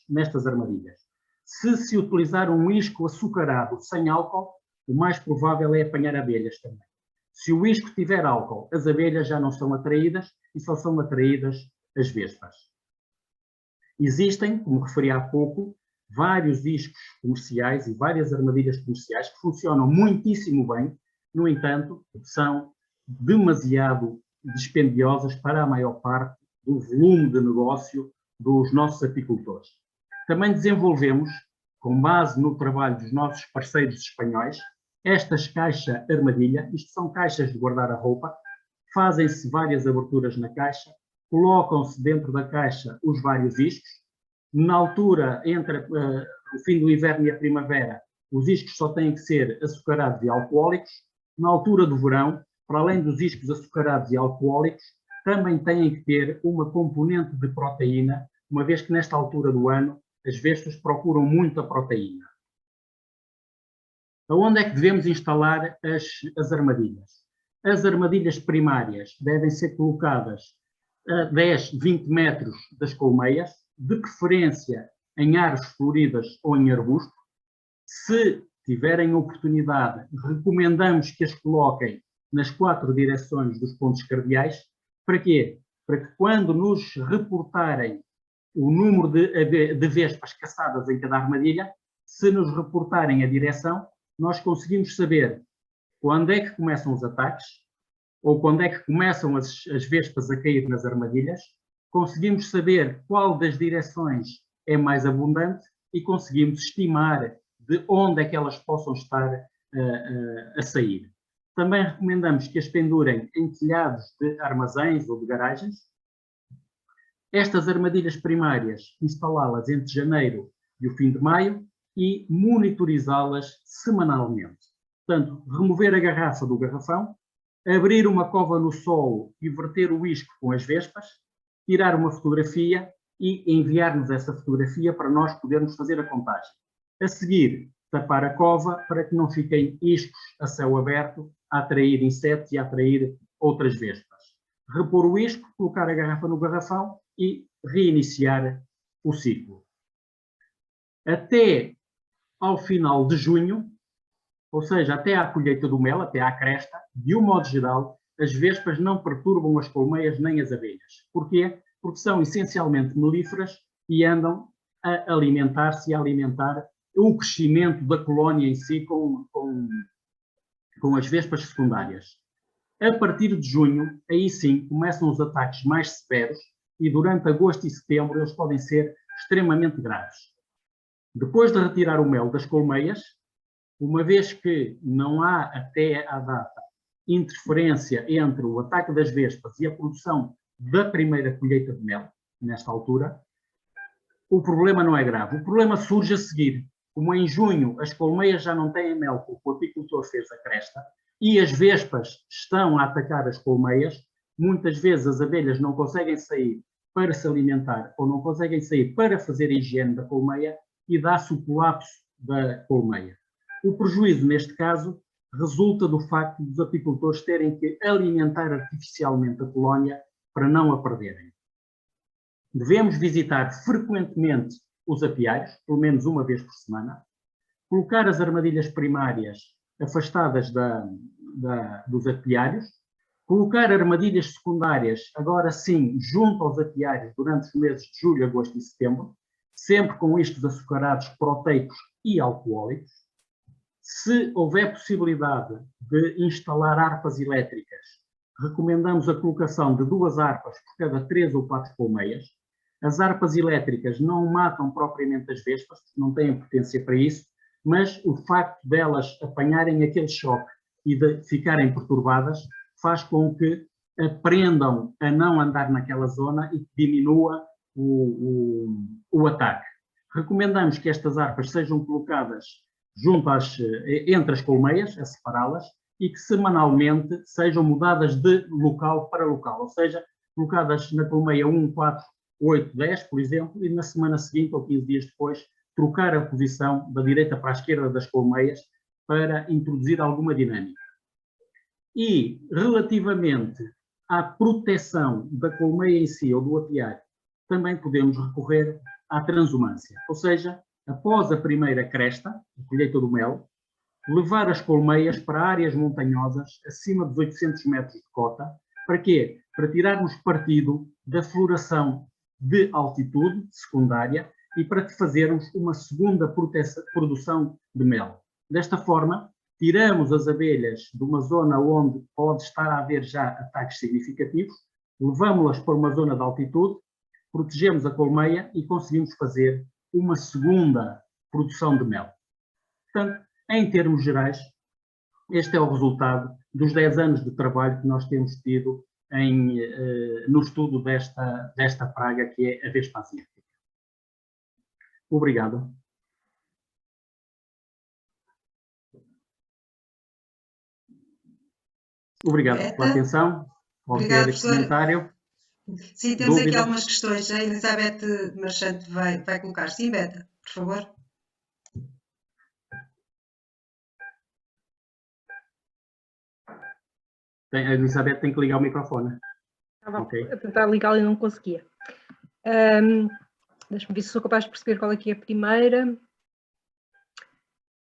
C: nestas armadilhas. Se utilizar um isco açucarado sem álcool, o mais provável é apanhar abelhas também. Se o isco tiver álcool, as abelhas já não são atraídas e só são atraídas as vespas. Existem, como referi há pouco, vários iscos comerciais e várias armadilhas comerciais que funcionam muitíssimo bem, no entanto, são demasiado dispendiosas para a maior parte do volume de negócio dos nossos apicultores. Também desenvolvemos, com base no trabalho dos nossos parceiros espanhóis, estas caixas armadilha. Isto são caixas de guardar a roupa, fazem-se várias aberturas na caixa, colocam-se dentro da caixa os vários iscos. Na altura entre o fim do inverno e a primavera, os iscos só têm que ser açucarados e alcoólicos. Na altura do verão, para além dos iscos açucarados e alcoólicos, também têm que ter uma componente de proteína, uma vez que nesta altura do ano as vespas procuram muito a proteína. Aonde é que devemos instalar as armadilhas? As armadilhas primárias devem ser colocadas a 10, 20 metros das colmeias, de preferência em árvores floridas ou em arbusto. Se tiverem oportunidade, recomendamos que as coloquem nas 4 direções dos pontos cardeais. Para quê? Para que quando nos reportarem o número de vespas caçadas em cada armadilha, se nos reportarem a direção, nós conseguimos saber quando é que começam os ataques, ou quando é que começam as vespas a cair nas armadilhas, conseguimos saber qual das direções é mais abundante e conseguimos estimar de onde é que elas possam estar a sair. Também recomendamos que as pendurem em telhados de armazéns ou de garagens. Estas armadilhas primárias, instalá-las entre janeiro e o fim de maio e monitorizá-las semanalmente. Portanto, remover a garrafa do garrafão, abrir uma cova no solo e verter o isco com as vespas, tirar uma fotografia e enviar-nos essa fotografia para nós podermos fazer a contagem. A seguir, tapar a cova para que não fiquem iscos a céu aberto a atrair insetos e a atrair outras vespas. Repor o isco, colocar a garrafa no garrafão e reiniciar o ciclo. Até ao final de junho, ou seja, até à colheita do mel, até à cresta, de um modo geral, as vespas não perturbam as colmeias nem as abelhas. Porquê? Porque são essencialmente melíferas e andam a alimentar-se e a alimentar o crescimento da colónia em si com as vespas secundárias. A partir de junho, aí sim, começam os ataques mais severos e durante agosto e setembro eles podem ser extremamente graves. Depois de retirar o mel das colmeias, uma vez que não há até à data interferência entre o ataque das vespas e a produção da primeira colheita de mel, nesta altura, o problema não é grave. O problema surge a seguir. Como em junho as colmeias já não têm mel porque o apicultor fez a cresta e as vespas estão a atacar as colmeias, muitas vezes as abelhas não conseguem sair para se alimentar ou não conseguem sair para fazer a higiene da colmeia e dá-se o colapso da colmeia. O prejuízo, neste caso, resulta do facto dos apicultores terem que alimentar artificialmente a colónia para não a perderem. Devemos visitar frequentemente os apiários, pelo menos uma vez por semana, colocar as armadilhas primárias afastadas dos apiários, colocar armadilhas secundárias, agora sim, junto aos apiários durante os meses de julho, agosto e setembro, sempre com iscos açucarados, proteicos e alcoólicos. Se houver possibilidade de instalar harpas elétricas, recomendamos a colocação de 2 harpas por cada 3 ou 4 colmeias. As harpas elétricas não matam propriamente as vespas, não têm potência para isso, mas o facto delas apanharem aquele choque e de ficarem perturbadas faz com que aprendam a não andar naquela zona e que diminua o ataque. Recomendamos que estas harpas sejam colocadas entre as colmeias, a separá-las, e que semanalmente sejam mudadas de local para local, ou seja, colocadas na colmeia 1, 4, 8, 10, por exemplo, e na semana seguinte ou 15 dias depois, trocar a posição da direita para a esquerda das colmeias para introduzir alguma dinâmica. E, relativamente à proteção da colmeia em si ou do apiário, também podemos recorrer à transumância, ou seja, após a primeira cresta, a colheita do mel, levar as colmeias para áreas montanhosas acima dos 800 metros de cota. Para quê? Para tirarmos partido da floração de altitude secundária e para fazermos uma segunda produção de mel. Desta forma, tiramos as abelhas de uma zona onde pode estar a haver já ataques significativos, levamos-las para uma zona de altitude, protegemos a colmeia e conseguimos fazer uma segunda produção de mel. Portanto, em termos gerais, este é o resultado dos 10 anos de trabalho que nós temos tido no estudo desta praga que é a vespa asiática. Obrigado. Obrigado pela atenção. Qualquer comentário?
B: Sim, temos aqui algumas questões. A Elizabeth Marchante vai colocar. Sim, Beta, por favor.
C: A Elizabeth tem que ligar o microfone.
A: Estava a tentar ligá-lo e não conseguia. Deixa-me ver se sou capaz de perceber qual é que é a primeira.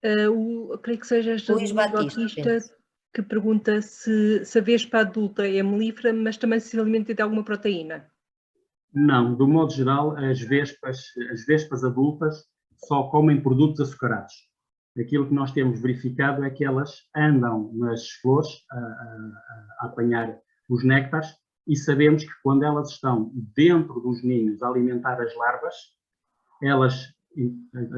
A: Creio que seja a Luís Batista, que pergunta se a vespa adulta é melífera, mas também se alimenta de alguma proteína.
C: Não, do modo geral, as vespas adultas só comem produtos açucarados. Aquilo que nós temos verificado é que elas andam nas flores a apanhar os néctares e sabemos que quando elas estão dentro dos ninhos a alimentar as larvas, elas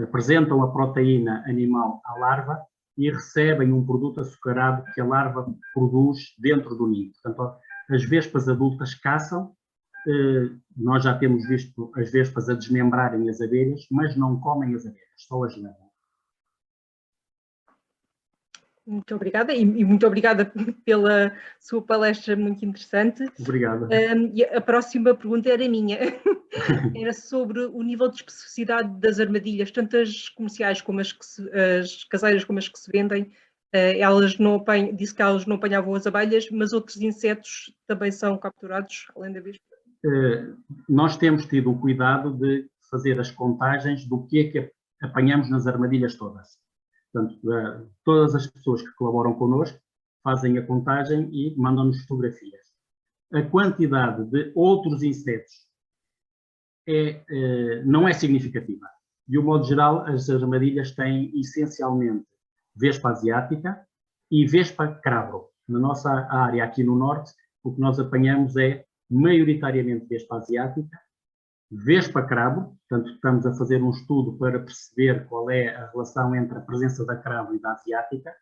C: apresentam a proteína animal à larva e recebem um produto açucarado que a larva produz dentro do ninho. Portanto, as vespas adultas caçam, nós já temos visto as vespas a desmembrarem as abelhas, mas não comem as abelhas, só as levam.
A: Muito obrigada e muito obrigada pela sua palestra muito interessante.
C: Obrigado.
A: E a próxima pergunta era minha. Era sobre o nível de especificidade das armadilhas, tanto as comerciais como as caseiras como as que se vendem. Elas não apanham, disse que elas não apanhavam as abelhas, mas outros insetos também são capturados, além da vespa?
C: Nós temos tido o cuidado de fazer as contagens do que é que apanhamos nas armadilhas todas. Portanto, todas as pessoas que colaboram connosco fazem a contagem e mandam-nos fotografias. A quantidade de outros insetos não é significativa. De um modo geral, as armadilhas têm essencialmente vespa asiática e vespa crabro. Na nossa área aqui no norte, o que nós apanhamos é maioritariamente vespa asiática, vespa crabo, portanto estamos a fazer um estudo para perceber qual é a relação entre a presença da crabo e da asiática.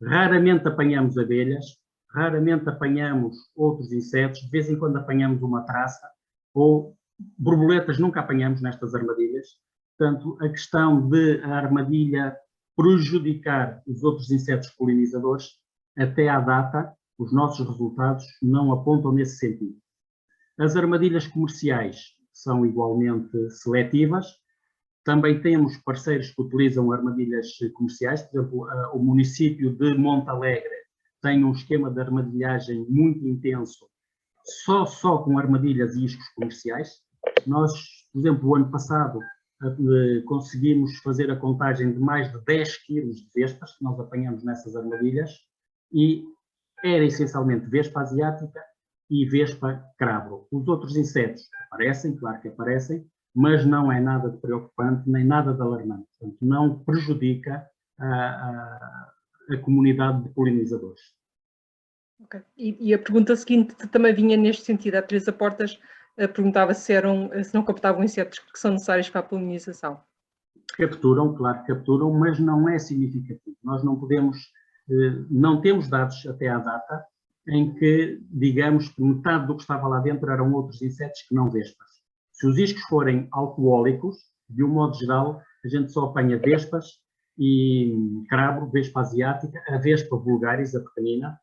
C: Raramente apanhamos abelhas, raramente apanhamos outros insetos, de vez em quando apanhamos uma traça, ou borboletas nunca apanhamos nestas armadilhas. Portanto, a questão de a armadilha prejudicar os outros insetos polinizadores, até à data, os nossos resultados não apontam nesse sentido. As armadilhas comerciais são igualmente seletivas. Também temos parceiros que utilizam armadilhas comerciais. Por exemplo, o município de Montalegre tem um esquema de armadilhagem muito intenso, só com armadilhas e iscos comerciais. Nós, por exemplo, o ano passado conseguimos fazer a contagem de mais de 10 quilos de vespas que nós apanhamos nessas armadilhas e era essencialmente vespa asiática e vespa crabro. Os outros insetos aparecem, claro que aparecem, mas não é nada de preocupante, nem nada de alarmante. Portanto, não prejudica a comunidade de polinizadores.
A: Okay. E a pergunta seguinte também vinha neste sentido. A Teresa Portas perguntava se não captavam insetos que são necessários para a polinização.
C: Capturam, claro que capturam, mas não é significativo. Nós não podemos, não temos dados até à data em que, digamos, que metade do que estava lá dentro eram outros insetos que não vespas. Se os iscos forem alcoólicos, de um modo geral, a gente só apanha vespas e crabro, vespa asiática, a vespa vulgaris, a pequenina,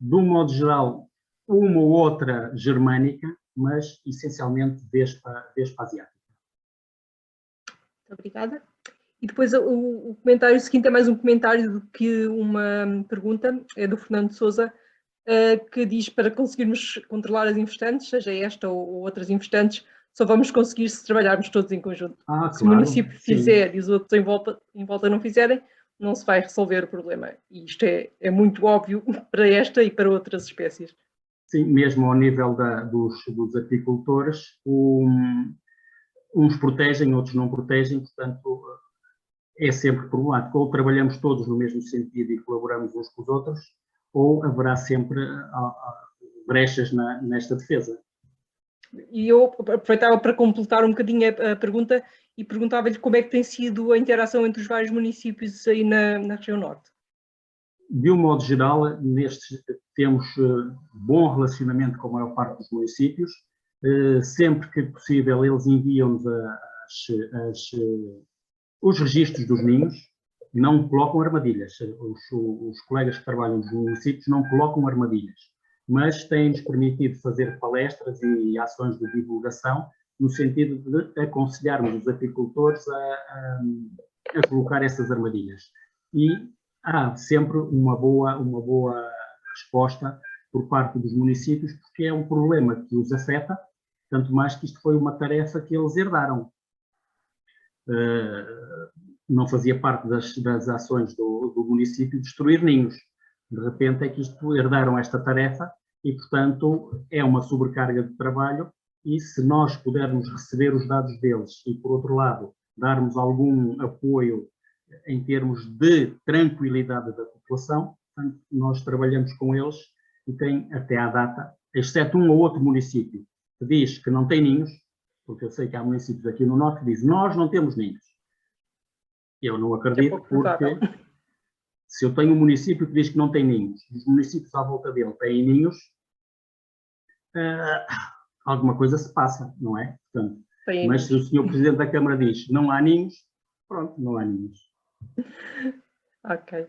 C: de um modo geral, uma ou outra germânica, mas essencialmente vespa asiática.
A: Muito obrigada. E depois o comentário seguinte é mais um comentário do que uma pergunta, é do Fernando Sousa, que diz para conseguirmos controlar as infestantes, seja esta ou outras infestantes, só vamos conseguir se trabalharmos todos em conjunto.
C: Claro,
A: se o município fizer
C: sim.
A: e os outros em volta não fizerem, não se vai resolver o problema. E isto é muito óbvio para esta e para outras espécies.
C: Sim, mesmo ao nível dos apicultores, uns protegem, outros não protegem, portanto é sempre problemático. Ou trabalhamos todos no mesmo sentido e colaboramos uns com os outros, ou haverá sempre brechas nesta defesa.
A: E eu aproveitava para completar um bocadinho a pergunta e perguntava-lhe como é que tem sido a interação entre os vários municípios aí na região norte.
C: De um modo geral, temos bom relacionamento com a maior parte dos municípios. Sempre que possível, eles enviam-nos os registros dos ninhos, não colocam armadilhas. Os colegas que trabalham nos municípios não colocam armadilhas, mas têm-nos permitido fazer palestras e ações de divulgação no sentido de aconselharmos os apicultores a colocar essas armadilhas. E há sempre uma boa resposta por parte dos municípios, porque é um problema que os afeta, tanto mais que isto foi uma tarefa que eles herdaram. Não fazia parte das ações do município destruir ninhos. De repente é que herdaram esta tarefa e, portanto, é uma sobrecarga de trabalho e se nós pudermos receber os dados deles e, por outro lado, darmos algum apoio em termos de tranquilidade da população, portanto, nós trabalhamos com eles e tem até à data, exceto um ou outro município que diz que não tem ninhos, porque eu sei que há municípios aqui no norte que dizem nós não temos ninhos. Eu não acredito porque Se eu tenho um município que diz que não tem ninhos, os municípios à volta dele têm ninhos, alguma coisa se passa, não é? Portanto, mas se o senhor Presidente da Câmara diz não há ninhos, pronto, não há ninhos.
A: Ok.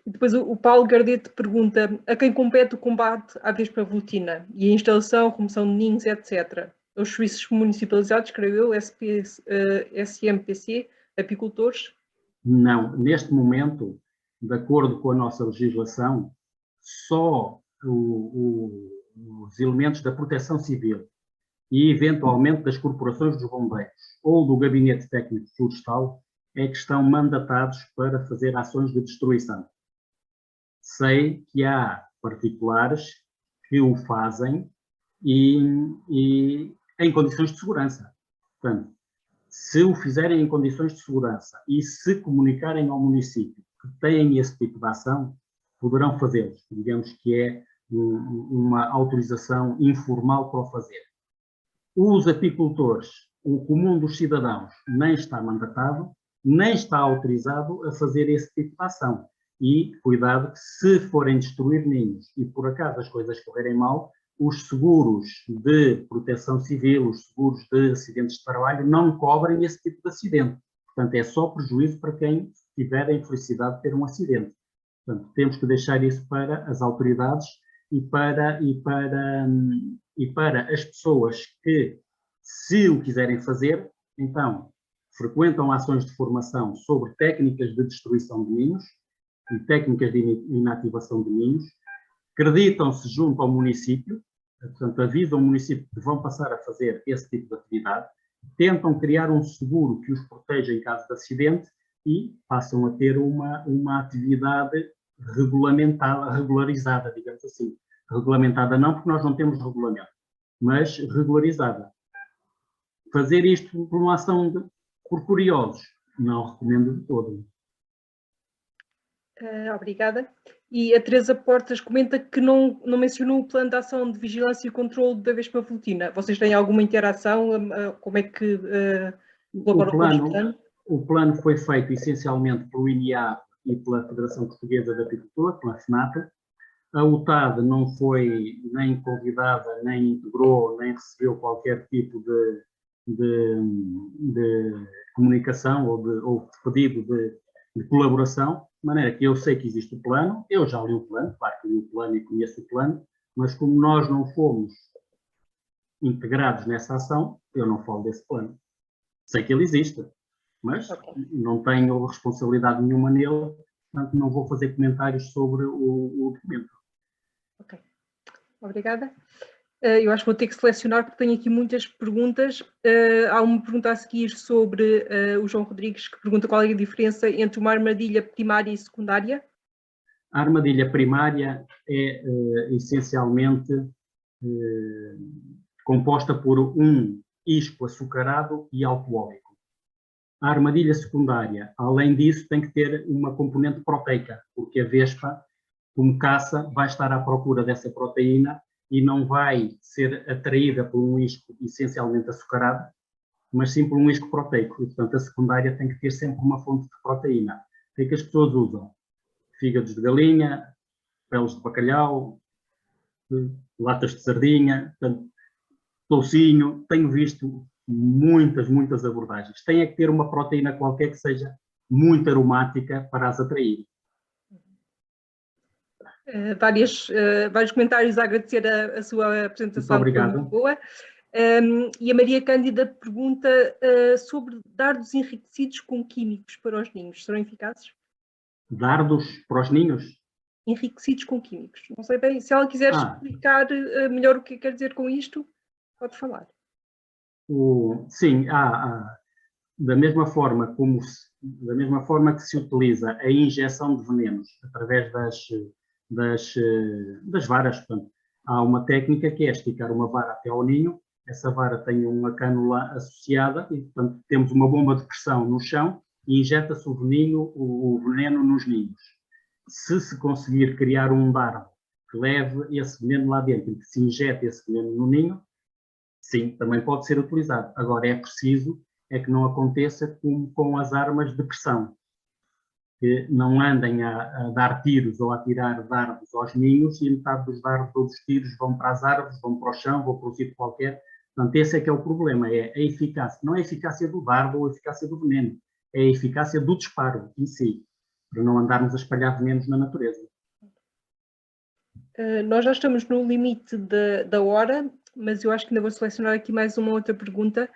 A: Depois o Paulo Gardete pergunta a quem compete o combate à vespa velutina e a instalação, remoção de ninhos, etc. Os serviços municipalizados, creio eu, SMPC, apicultores?
C: Não, neste momento, de acordo com a nossa legislação, só os elementos da Proteção Civil e, eventualmente, das corporações dos bombeiros ou do Gabinete Técnico Florestal é que estão mandatados para fazer ações de destruição. Sei que há particulares que o fazem e em condições de segurança. Portanto, se o fizerem em condições de segurança e se comunicarem ao município que têm esse tipo de ação, poderão fazê-lo. Digamos que é uma autorização informal para o fazer. Os apicultores, o comum dos cidadãos, nem está mandatado, nem está autorizado a fazer esse tipo de ação. E, cuidado, que se forem destruir ninhos e por acaso as coisas correrem mal, os seguros de proteção civil, os seguros de acidentes de trabalho não cobrem esse tipo de acidente. Portanto, é só prejuízo para quem tiver a infelicidade de ter um acidente. Portanto, temos que deixar isso para as autoridades e para as pessoas que, se o quiserem fazer, então, frequentam ações de formação sobre técnicas de destruição de ninhos e técnicas de inativação de ninhos, acreditam-se junto ao município, portanto, avisam o município que vão passar a fazer esse tipo de atividade, tentam criar um seguro que os proteja em caso de acidente e passam a ter uma atividade regulamentada, regularizada, digamos assim. Regulamentada não, porque nós não temos regulamento, mas regularizada. Fazer isto por uma ação por curiosos, não recomendo de todo.
A: Obrigada. E a Teresa Portas comenta que não mencionou o plano de ação de vigilância e controle da vespa velutina. Vocês têm alguma interação? Como é que colaboram com este plano?
C: O plano foi feito essencialmente pelo INIA e pela Federação Portuguesa de Apicultura, pela FNATA. A UTAD não foi nem convidada, nem integrou, nem recebeu qualquer tipo de comunicação ou de pedido de colaboração, de maneira que eu sei que existe o plano, eu já li o plano, claro que li o plano e conheço o plano, mas como nós não fomos integrados nessa ação, eu não falo desse plano. Sei que ele existe, mas não tenho responsabilidade nenhuma nele, portanto não vou fazer comentários sobre o documento.
A: Ok, obrigada. Eu acho que vou ter que selecionar porque tenho aqui muitas perguntas. Há uma pergunta a seguir sobre o João Rodrigues, que pergunta qual é a diferença entre uma armadilha primária e secundária.
C: A armadilha primária é essencialmente composta por um isco açucarado e alcoólico. A armadilha secundária, além disso, tem que ter uma componente proteica, porque a vespa, como caça, vai estar à procura dessa proteína e não vai ser atraída por um isco essencialmente açucarado, mas sim por um isco proteico. E, portanto, a secundária tem que ter sempre uma fonte de proteína. O que é que as pessoas usam? Fígados de galinha, peles de bacalhau, latas de sardinha, portanto, toucinho. Tenho visto muitas abordagens. Tem é que ter uma proteína qualquer que seja muito aromática para as atrair.
A: Vários comentários a agradecer a sua apresentação.
C: Muito obrigado.
A: Muito boa. E a Maria Cândida pergunta sobre dardos enriquecidos com químicos para os ninhos. Serão eficazes?
C: Dardos para os ninhos?
A: Enriquecidos com químicos. Não sei bem, se ela quiser explicar melhor o que quer dizer com isto, pode falar.
C: Sim, da mesma forma que se utiliza a injeção de venenos através das varas. Portanto, há uma técnica que é esticar uma vara até ao ninho, essa vara tem uma cânula associada e, portanto, temos uma bomba de pressão no chão e injeta-se o veneno nos ninhos. Se conseguir criar um dardo que leve esse veneno lá dentro e que se injete esse veneno no ninho, sim, também pode ser utilizado. Agora, é preciso que não aconteça como com as armas de pressão. que não andem a dar tiros ou a tirar dardos aos ninhos, e metade dos dardos ou dos tiros vão para as árvores, vão para o chão, vão para um sítio qualquer. Portanto, esse é que é o problema, é a eficácia. Não é a eficácia do dardo ou a eficácia do veneno, é a eficácia do disparo em si, para não andarmos a espalhar venenos na natureza.
A: Nós já estamos no limite da hora, mas eu acho que ainda vou selecionar aqui mais uma outra pergunta.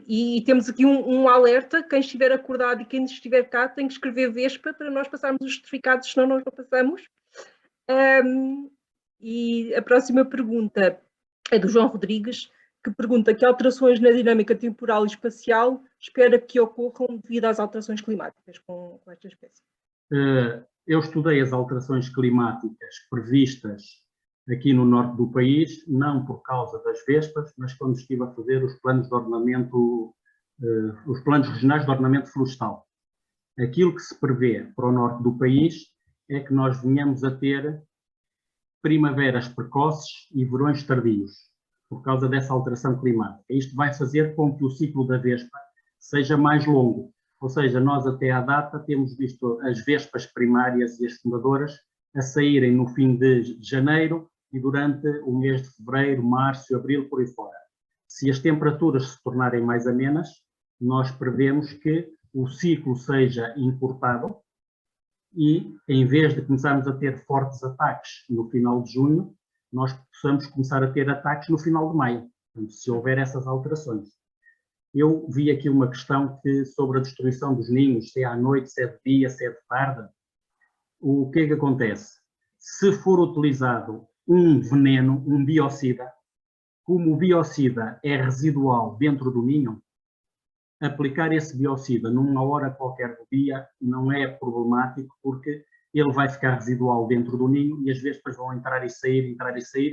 A: E temos aqui um alerta: quem estiver acordado e quem estiver cá tem que escrever Vespa para nós passarmos os certificados, senão nós não passamos. E a próxima pergunta é do João Rodrigues, que pergunta que alterações na dinâmica temporal e espacial espera que ocorram devido às alterações climáticas com esta espécie.
C: Eu estudei as alterações climáticas previstas aqui no norte do país, não por causa das vespas, mas quando estive a fazer os planos de ordenamento, os planos regionais de ordenamento florestal. Aquilo que se prevê para o norte do país é que nós venhamos a ter primaveras precoces e verões tardios, por causa dessa alteração climática. Isto vai fazer com que o ciclo da vespa seja mais longo. Ou seja, nós até à data temos visto as vespas primárias e as fundadoras a saírem no fim de janeiro e durante o mês de fevereiro, março, abril, por aí fora. Se as temperaturas se tornarem mais amenas, nós prevemos que o ciclo seja encurtado e, em vez de começarmos a ter fortes ataques no final de junho, nós possamos começar a ter ataques no final de maio, se houver essas alterações. Eu vi aqui uma questão sobre a destruição dos ninhos, se é à noite, se é de dia, se é de tarde. O que é que acontece? Se for utilizado um veneno, um biocida, como o biocida é residual dentro do ninho, aplicar esse biocida numa hora qualquer do dia não é problemático, porque ele vai ficar residual dentro do ninho e as vespas vão entrar e sair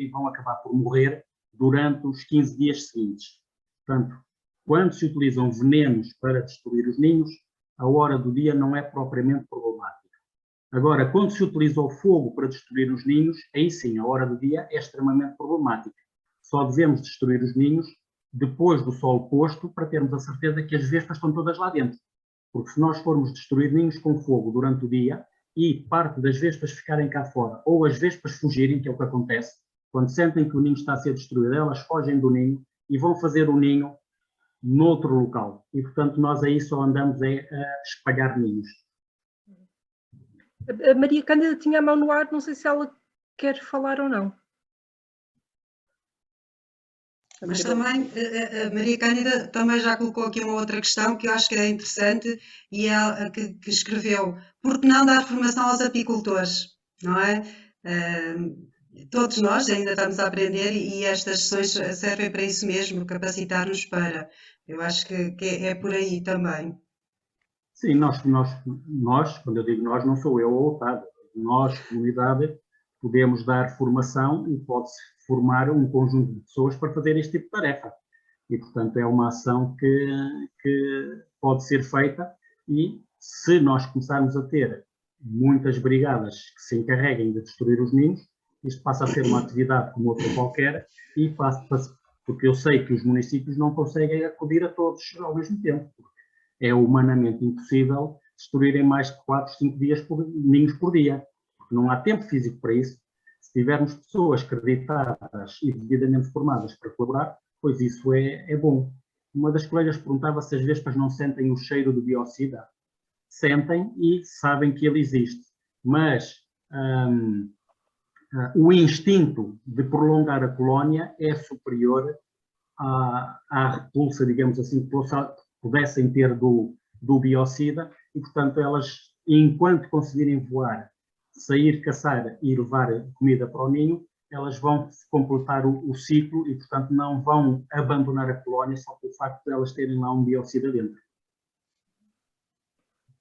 C: e vão acabar por morrer durante os 15 dias seguintes. Portanto, quando se utilizam venenos para destruir os ninhos, a hora do dia não é propriamente problemática. Agora, quando se utiliza o fogo para destruir os ninhos, aí sim, a hora do dia é extremamente problemática. Só devemos destruir os ninhos depois do sol posto, para termos a certeza que as vespas estão todas lá dentro. Porque se nós formos destruir ninhos com fogo durante o dia e parte das vespas ficarem cá fora, ou as vespas fugirem, que é o que acontece, quando sentem que o ninho está a ser destruído, elas fogem do ninho e vão fazer o ninho noutro local. E, portanto, nós aí só andamos a espalhar ninhos.
A: A Maria Cândida tinha a mão no ar, não sei se ela quer falar ou não.
B: Mas também, a Maria Cândida também já colocou aqui uma outra questão que eu acho que é interessante, e é que escreveu: por que não dar formação aos apicultores, não é? Todos nós ainda estamos a aprender e estas sessões servem para isso mesmo, capacitar-nos para. Eu acho que é por aí também.
C: Sim, nós, quando eu digo nós, não sou eu ou o Otávio. Nós, comunidade, podemos dar formação e pode-se formar um conjunto de pessoas para fazer este tipo de tarefa. E, portanto, é uma ação que pode ser feita, e se nós começarmos a ter muitas brigadas que se encarreguem de destruir os ninhos, isto passa a ser uma atividade como outra qualquer, e porque eu sei que os municípios não conseguem acudir a todos ao mesmo tempo. É humanamente impossível destruírem mais de 4, 5 ninhos por dia, porque não há tempo físico para isso. Se tivermos pessoas acreditadas e devidamente formadas para colaborar, pois isso é bom. Uma das colegas perguntava se as vespas não sentem o cheiro do biocida. Sentem e sabem que ele existe, mas o instinto de prolongar a colónia é superior à repulsa, digamos assim, que pudessem ter do biocida, e, portanto, elas, enquanto conseguirem voar, sair, caçar e levar comida para o ninho, elas vão completar o ciclo e, portanto, não vão abandonar a colónia só pelo facto de elas terem lá um biocida dentro.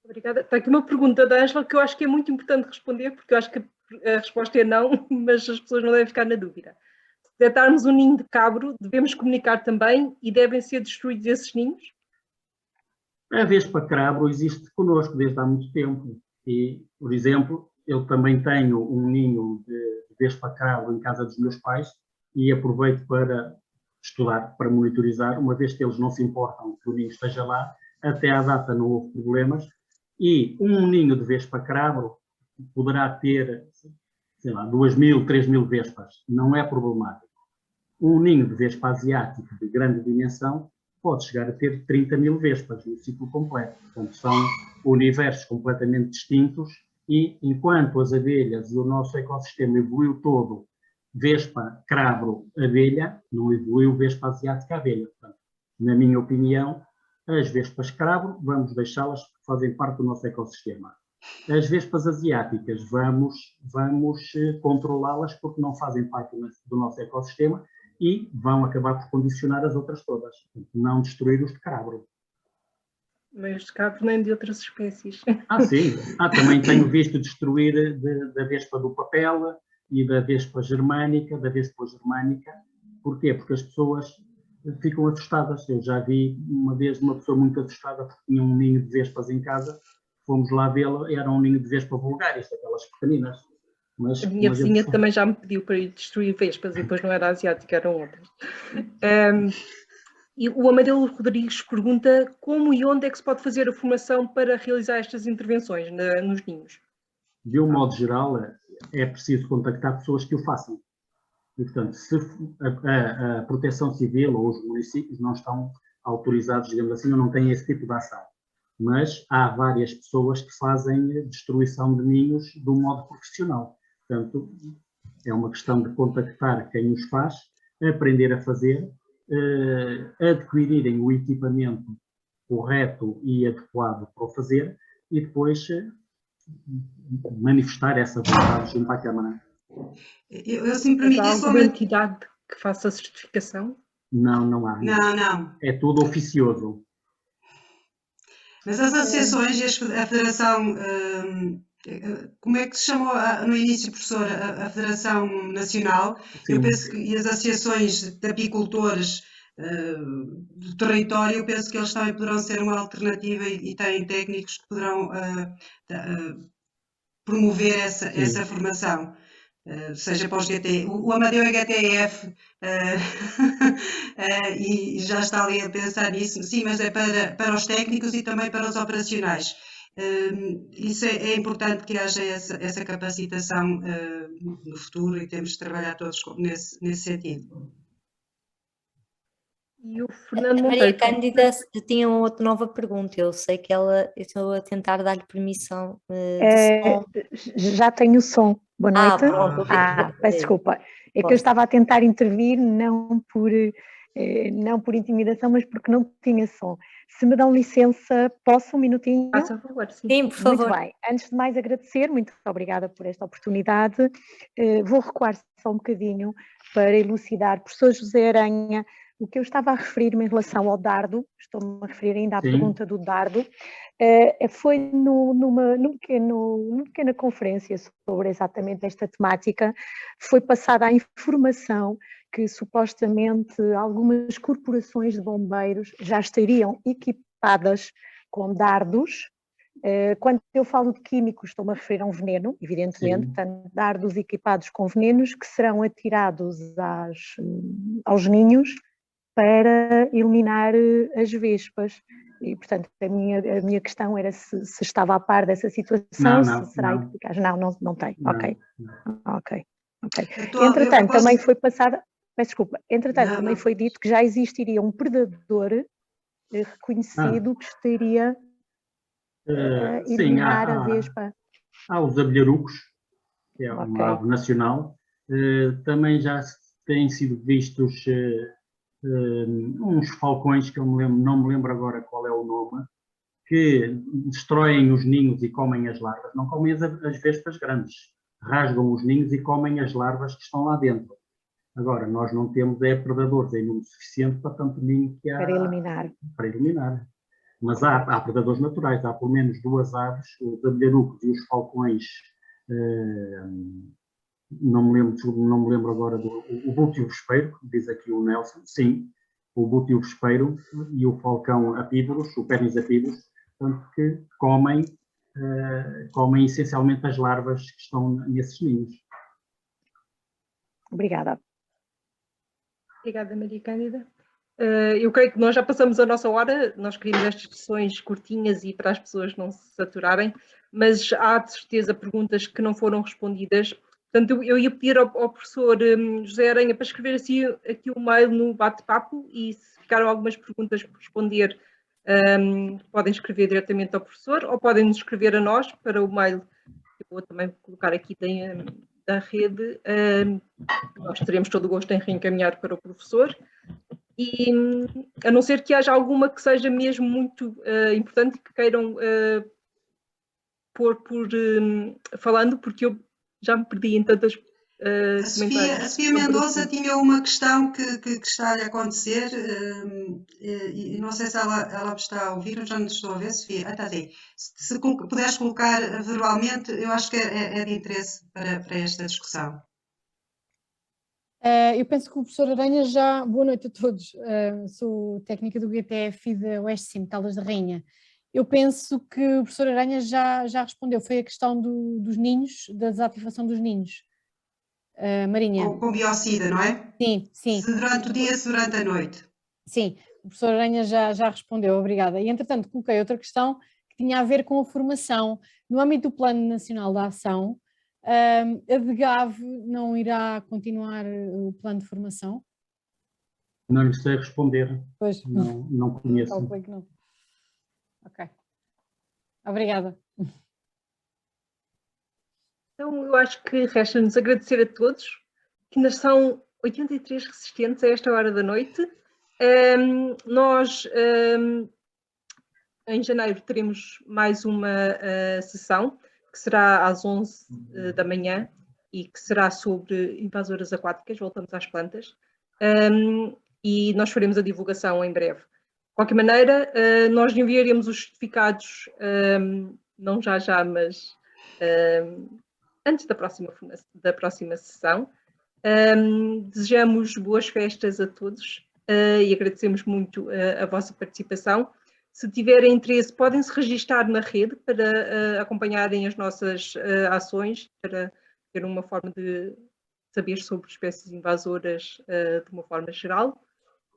A: Obrigada. Está aqui uma pergunta da Ângela que eu acho que é muito importante responder, porque eu acho que a resposta é não, mas as pessoas não devem ficar na dúvida. Se detectarmos um ninho de cabro, devemos comunicar também e devem ser destruídos esses ninhos?
C: A vespa crabro existe connosco desde há muito tempo e, por exemplo, eu também tenho um ninho de vespa crabro em casa dos meus pais e aproveito para estudar, para monitorizar, uma vez que eles não se importam que o ninho esteja lá. Até à data não houve problemas, E um ninho de vespa cravo poderá ter, sei lá, 2.000, 3.000 vespas. Não é problemático. Um ninho de vespa asiática de grande dimensão pode chegar a ter 30.000 vespas no ciclo completo. Portanto, são universos completamente distintos e, enquanto as abelhas e o nosso ecossistema evoluiu todo, vespa, cravo, abelha, não evoluiu vespa asiática, abelha. Portanto, na minha opinião, as vespas cravo, vamos deixá-las porque fazem parte do nosso ecossistema. As vespas asiáticas, vamos controlá-las porque não fazem parte do nosso ecossistema e vão acabar por condicionar as outras todas, não destruir os de cravo.
A: Mas de cabos nem de outras espécies.
C: Sim. Também tenho visto destruir da vespa do papel e da vespa germânica, Porquê? Porque as pessoas ficam assustadas. Eu já vi uma vez uma pessoa muito assustada porque tinha um ninho de vespas em casa, fomos lá vê-lo, era um ninho de vespa vulgaris, aquelas pequeninas.
A: A minha vizinha também já me pediu para ir destruir vespas e depois não era asiática, eram outras. E o Amadeu Rodrigues pergunta como e onde é que se pode fazer a formação para realizar estas intervenções nos ninhos?
C: De um modo geral, é preciso contactar pessoas que o façam. E, portanto, se a Proteção Civil ou os municípios não estão autorizados, digamos assim, ou não têm esse tipo de ação. Mas há várias pessoas que fazem destruição de ninhos de um modo profissional. Portanto, é uma questão de contactar quem os faz, aprender a fazer, adquirirem o equipamento correto e adequado para o fazer e depois manifestar essa vontade junto à Câmara.
B: Eu sempre me
A: há alguma entidade que faça a certificação?
C: Não há.
B: Não.
C: É tudo oficioso.
B: Mas as associações e a Federação, como é que se chamou no início, professora, a Federação Nacional?
C: Sim.
B: Eu penso que, e as associações de apicultores do território, eu penso que eles também poderão ser uma alternativa e têm técnicos que poderão promover essa formação. Seja para os GT, o Amadeu é GTF e já está ali a pensar nisso, sim, mas é para os técnicos e também para os operacionais. Isso é importante que haja essa capacitação no futuro e temos de trabalhar todos nesse sentido.
A: E o Fernando
D: Maria
A: Monteiro
D: Cândida tinha uma outra nova pergunta. Eu sei que eu estou a tentar dar-lhe permissão
E: de som. Já tenho som. Boa noite.
D: Pronto.
E: Peço desculpa. É que eu estava a tentar intervir, não por intimidação, mas porque não tinha som. Se me dão licença, posso um minutinho?
A: Por favor, sim.
D: Sim, por favor.
E: Muito bem. Antes de mais agradecer, muito obrigada por esta oportunidade. Vou recuar só um bocadinho para elucidar. Professor José Aranha, o que eu estava a referir-me em relação ao dardo, estou-me a referir ainda à pergunta do dardo, foi numa pequena conferência sobre exatamente esta temática, foi passada a informação que supostamente algumas corporações de bombeiros já estariam equipadas com dardos. Quando eu falo de químicos, estou-me a referir a um veneno, evidentemente, portanto, dardos equipados com venenos que serão atirados aos ninhos para eliminar as vespas. E, portanto, a minha questão era se estava a par dessa situação, se será eficaz. Não tem. Ok. Entretanto, também foi passada, peço desculpa, também foi dito que já existiria um predador reconhecido que estaria a eliminar a vespa.
C: Há os abelharucos, que é uma ave nacional, também já têm sido vistos uns falcões, que eu não me lembro agora qual é o nome, que destroem os ninhos e comem as larvas, não comem as vespas grandes, rasgam os ninhos e comem as larvas que estão lá dentro. Agora, nós não temos predadores em número suficiente para tanto ninho que há para eliminar. Mas há predadores naturais, há pelo menos duas aves, os abelharucos e os falcões, não me lembro agora o bútio vespeiro, diz aqui o Nelson, sim, o bútio vespeiro e o falcão apívoros, o Pernis apívoros, portanto, que comem essencialmente as larvas que estão nesses ninhos.
E: Obrigada.
A: Obrigada, Maria Cândida. Eu creio que nós já passamos a nossa hora, nós queríamos estas discussões curtinhas e para as pessoas não se saturarem, mas há de certeza perguntas que não foram respondidas. Portanto, eu ia pedir ao professor José Aranha para escrever assim, aqui um mail no bate-papo e se ficaram algumas perguntas por responder, podem escrever diretamente ao professor ou podem nos escrever a nós para o mail que eu vou também colocar aqui da rede. Nós teremos todo o gosto em reencaminhar para o professor. E a não ser que haja alguma que seja mesmo muito importante e que queiram pôr falando, porque eu já me perdi em tantas comentários.
B: A Sofia Mendoza tinha uma questão que está a acontecer e não sei se ela está a ouvir, eu já não estou a ver, Sofia. Está aí. Se puderes colocar verbalmente, eu acho que é de interesse para esta discussão.
F: Eu penso que o professor Aranha já... Boa noite a todos, sou técnica do GTF e da Oeste Sim, Caldas da Rainha. Eu penso que o professor Aranha já respondeu, foi a questão dos ninhos, da desativação dos ninhos. Marinha.
B: Com biocida, não é?
F: Sim, sim.
B: Se durante o dia, se durante a noite.
F: Sim, o professor Aranha já respondeu, obrigada. E entretanto coloquei outra questão que tinha a ver com a formação. No âmbito do Plano Nacional de Ação, a DGAV não irá continuar o plano de formação?
C: Não lhe sei responder.
F: Pois.
C: Não conheço.
F: Calculei que não. Ok. Obrigada.
A: Então, eu acho que resta-nos agradecer a todos, que ainda são 83 resistentes a esta hora da noite. Nós, em janeiro, teremos mais uma sessão, que será às 11 da manhã e que será sobre invasoras aquáticas, voltamos às plantas, e nós faremos a divulgação em breve. De qualquer maneira, nós enviaremos os certificados, não já, mas antes da próxima sessão. Desejamos boas festas a todos e agradecemos muito a vossa participação. Se tiverem interesse, podem-se registar na rede para acompanharem as nossas ações, para ter uma forma de saber sobre espécies invasoras de uma forma geral.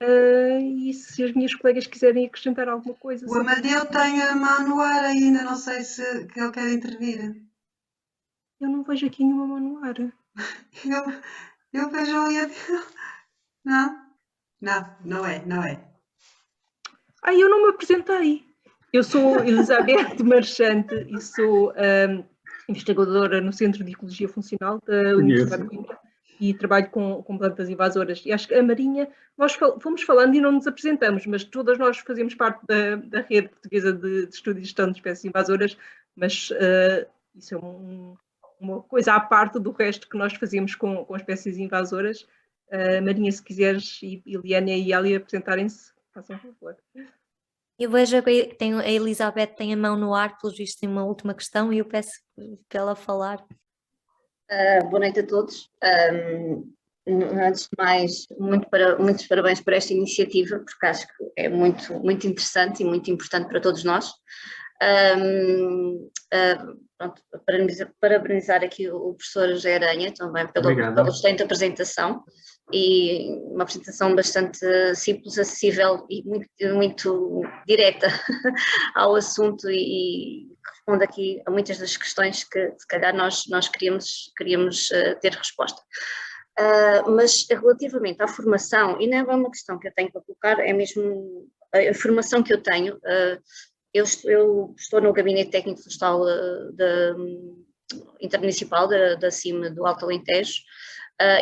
A: E se as minhas colegas quiserem acrescentar alguma coisa...
B: O Amadeu tem a mão no ar ainda, não sei se ele quer intervir.
A: Eu não vejo aqui nenhuma mão no ar.
B: Eu vejo ali a... Não é.
A: Eu não me apresentei. Eu sou Elizabeth Marchante e sou investigadora no Centro de Ecologia Funcional da Universidade de Coimbra e trabalho com plantas invasoras. E acho que a Marinha, nós fomos falando e não nos apresentamos, mas todas nós fazemos parte da rede portuguesa de estudo e gestão de espécies invasoras, mas isso é uma coisa à parte do resto que nós fazemos com espécies invasoras. Marinha, se quiseres, e Liana e Elia apresentarem-se, façam favor.
D: Eu vejo que a Elizabeth tem a mão no ar, pelos vistos tem uma última questão e eu peço para ela falar.
G: Boa noite a todos. Antes de mais, muitos parabéns por esta iniciativa, porque acho que é muito interessante e muito importante para todos nós. Pronto, parabenizar aqui o professor José Aranha também pela excelente apresentação e uma apresentação bastante simples, acessível e muito direta ao assunto e responde aqui a muitas das questões que se calhar nós queríamos ter resposta. Mas relativamente à formação, e não é uma questão que eu tenho para colocar, é mesmo a formação que eu tenho. Eu estou no Gabinete Técnico Florestal Intermunicipal da CIM do Alto Alentejo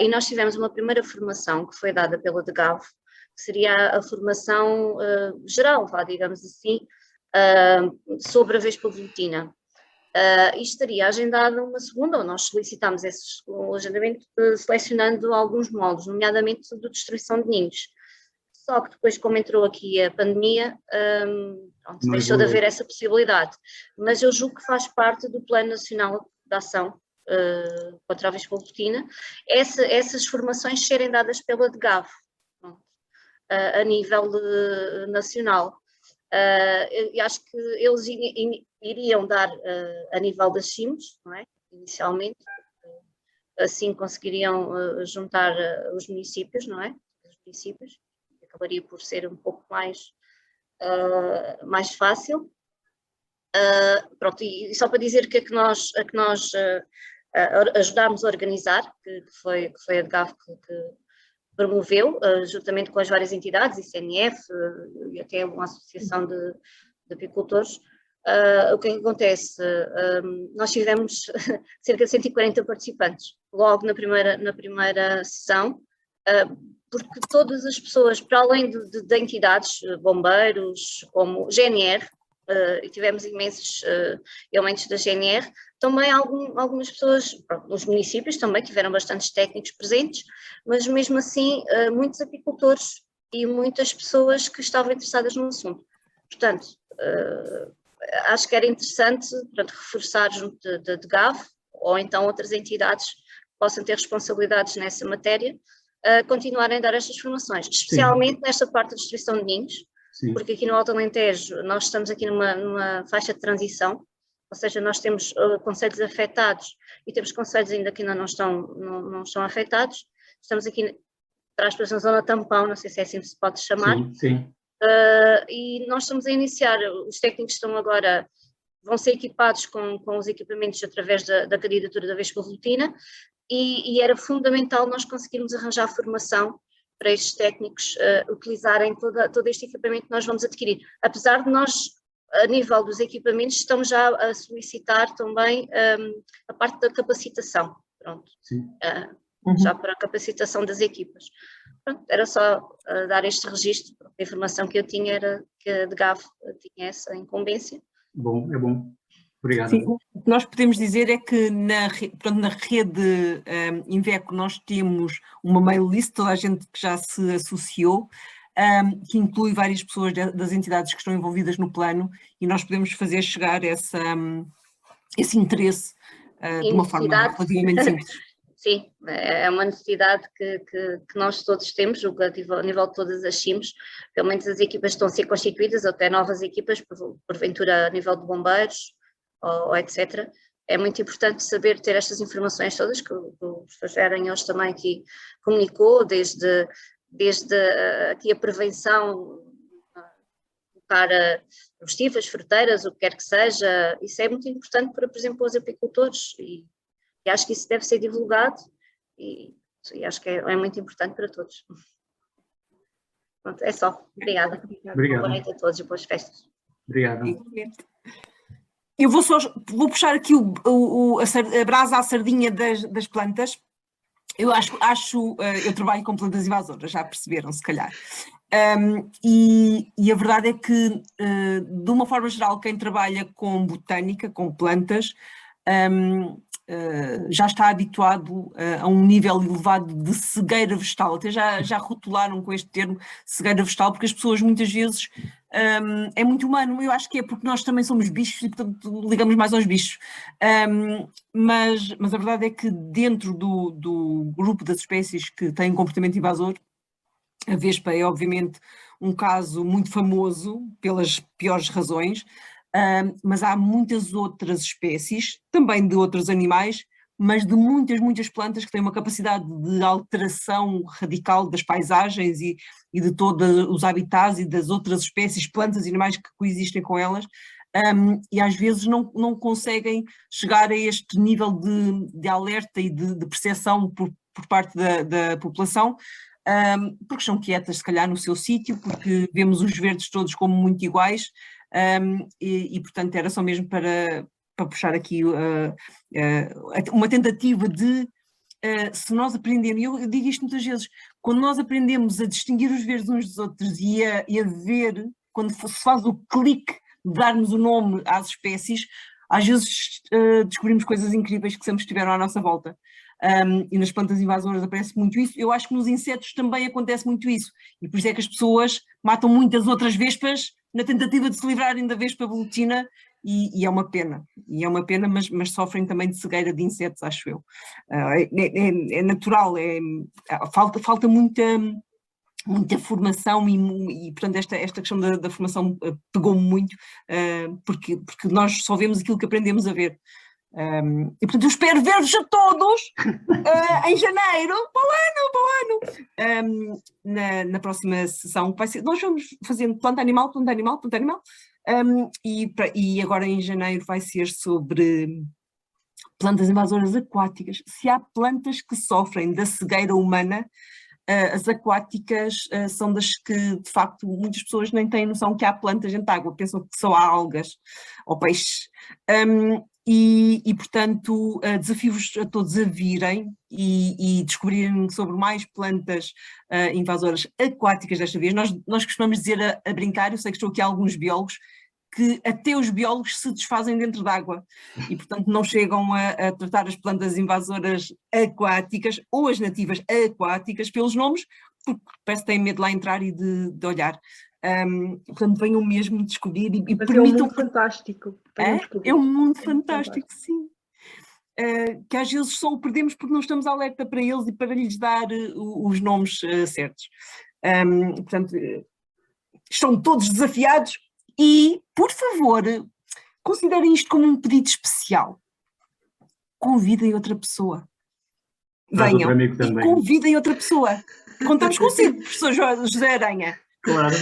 G: e nós tivemos uma primeira formação que foi dada pela DGAV, que seria a formação geral, digamos assim, sobre a Vespa velutina. E estaria agendada uma segunda, ou nós solicitámos esse agendamento selecionando alguns moldes, nomeadamente de destruição de ninhos. Só que depois, como entrou aqui a pandemia, deixou de haver essa possibilidade. Mas eu julgo que faz parte do Plano Nacional de Ação contra a Vespa velutina essas formações serem dadas pela DGAV, a nível nacional. Eu acho que eles iriam dar a nível das CIMs, não é? Inicialmente, assim conseguiriam juntar os municípios, não é? Os municípios, acabaria por ser um pouco mais fácil. Pronto, e só para dizer que nós ajudámos a organizar, que foi a DGAV que promoveu, juntamente com as várias entidades, ICNF e até uma associação de apicultores. O que é que acontece? Nós tivemos cerca de 140 participantes, logo na primeira sessão, porque todas as pessoas, para além de entidades, bombeiros, como GNR, e tivemos imensos elementos da GNR, também algumas pessoas, os municípios também tiveram bastantes técnicos presentes, mas mesmo assim muitos apicultores e muitas pessoas que estavam interessadas no assunto. Portanto, acho que era interessante, portanto, reforçar junto da DGAV ou então outras entidades que possam ter responsabilidades nessa matéria, continuarem a dar estas formações, especialmente nesta parte da distribuição de ninhos. Sim. Porque aqui no Alto Alentejo nós estamos aqui numa faixa de transição, ou seja, nós temos concelhos afetados e temos concelhos ainda que ainda não estão afetados. Estamos aqui, para aspas, na zona tampão, não sei se é assim que se pode chamar.
C: Sim, sim.
G: E nós estamos a iniciar, os técnicos vão ser equipados com os equipamentos através da candidatura da Vespa Volutina e era fundamental nós conseguirmos arranjar formação para estes técnicos utilizarem todo este equipamento que nós vamos adquirir. Apesar de nós, a nível dos equipamentos, estamos já a solicitar também a parte da capacitação, pronto, já para a capacitação das equipas. Pronto, era só dar este registro, a informação que eu tinha era que a DGAV tinha essa incumbência.
C: Bom, é bom. Obrigado.
H: Sim, o que nós podemos dizer é que na rede Inveco nós temos uma mail list, toda a gente que já se associou, que inclui várias pessoas das entidades que estão envolvidas no plano e nós podemos fazer chegar esse interesse de uma forma relativamente simples.
G: Sim, é uma necessidade que nós todos temos, a nível de todas as CIMs, pelo menos as equipas estão a ser constituídas, ou até novas equipas, porventura a nível de bombeiros, ou etc. É muito importante saber ter estas informações todas, que o professor Gerem hoje também aqui comunicou, desde aqui a prevenção para comestíveis, fruteiras, o que quer que seja. Isso é muito importante para, por exemplo, os apicultores e acho que isso deve ser divulgado e acho que é muito importante para todos. Pronto, é só. Obrigada.
C: Obrigado.
G: Boa noite a todos e boas festas.
C: Obrigado.
H: Eu vou puxar aqui a brasa à sardinha das plantas. Eu eu trabalho com plantas invasoras, já perceberam, se calhar. E a verdade é que, de uma forma geral, quem trabalha com botânica, com plantas, já está habituado a um nível elevado de cegueira vegetal, até já rotularam com este termo cegueira vegetal, porque as pessoas muitas vezes, é muito humano, eu acho que é porque nós também somos bichos e portanto ligamos mais aos bichos, mas a verdade é que dentro do grupo das espécies que têm comportamento invasor, a vespa é obviamente um caso muito famoso pelas piores razões, mas há muitas outras espécies, também de outros animais, mas de muitas plantas que têm uma capacidade de alteração radical das paisagens e de todos os habitats e das outras espécies, plantas e animais que coexistem com elas, e às vezes não conseguem chegar a este nível de alerta e de percepção por parte da população, porque são quietas se calhar no seu sítio, porque vemos os verdes todos como muito iguais, e portanto era só mesmo para puxar aqui uma tentativa de, se nós aprendemos, e eu digo isto muitas vezes, quando nós aprendemos a distinguir os verdes uns dos outros e a ver, quando se faz o clique de darmos o nome às espécies, às vezes descobrimos coisas incríveis que sempre estiveram à nossa volta. E nas plantas invasoras aparece muito isso. Eu acho que nos insetos também acontece muito isso, e por isso é que as pessoas matam muitas outras vespas na tentativa de se livrarem da vespa volutina, e é uma pena, mas sofrem também de cegueira de insetos, acho eu. É natural, falta muita formação e portanto esta questão da formação pegou-me muito, porque nós só vemos aquilo que aprendemos a ver. E portanto eu espero ver-vos a todos em janeiro, para o ano, na próxima sessão, que vai ser, nós vamos fazendo planta animal, e agora em janeiro vai ser sobre plantas invasoras aquáticas. Se há plantas que sofrem da cegueira humana, as aquáticas são das que, de facto, muitas pessoas nem têm noção que há plantas dentro de água, pensam que só há algas ou peixes. E portanto, desafio-vos a todos a virem e descobrirem sobre mais plantas invasoras aquáticas desta vez. Nós costumamos dizer a brincar, eu sei que estou aqui alguns biólogos, que até os biólogos se desfazem dentro d'água e, portanto, não chegam a tratar as plantas invasoras aquáticas ou as nativas aquáticas pelos nomes, porque parece que têm medo de lá entrar e de olhar. Portanto, venham mesmo descobrir e permitam...
A: É um mundo fantástico.
H: É um mundo fantástico, sim. Que às vezes só o perdemos porque não estamos alerta para eles e para lhes dar os nomes certos. Portanto, estão todos desafiados. E, por favor, considerem isto como um pedido especial. Convidem outra pessoa. Venham e convidem outra pessoa. Contamos consigo, professor José Aranha.
C: Claro.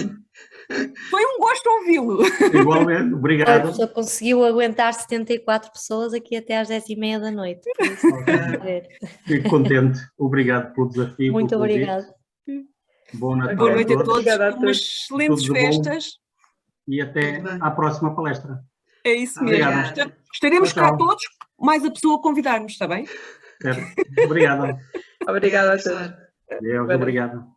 H: Foi um gosto ouvi-lo.
C: Igualmente, obrigado.
D: A pessoa conseguiu aguentar 74 pessoas aqui até às 10h30 da noite.
C: Fico contente. Obrigado pelo desafio.
D: Muito obrigada.
C: Boa noite
H: a todos. Umas excelentes festas.
C: E até à próxima palestra.
H: É isso mesmo. Obrigado. Estaremos cá todos, mais a pessoa a convidar-nos, está bem?
C: Certo. Obrigado.
A: Obrigada a todos.
C: Deus, obrigado.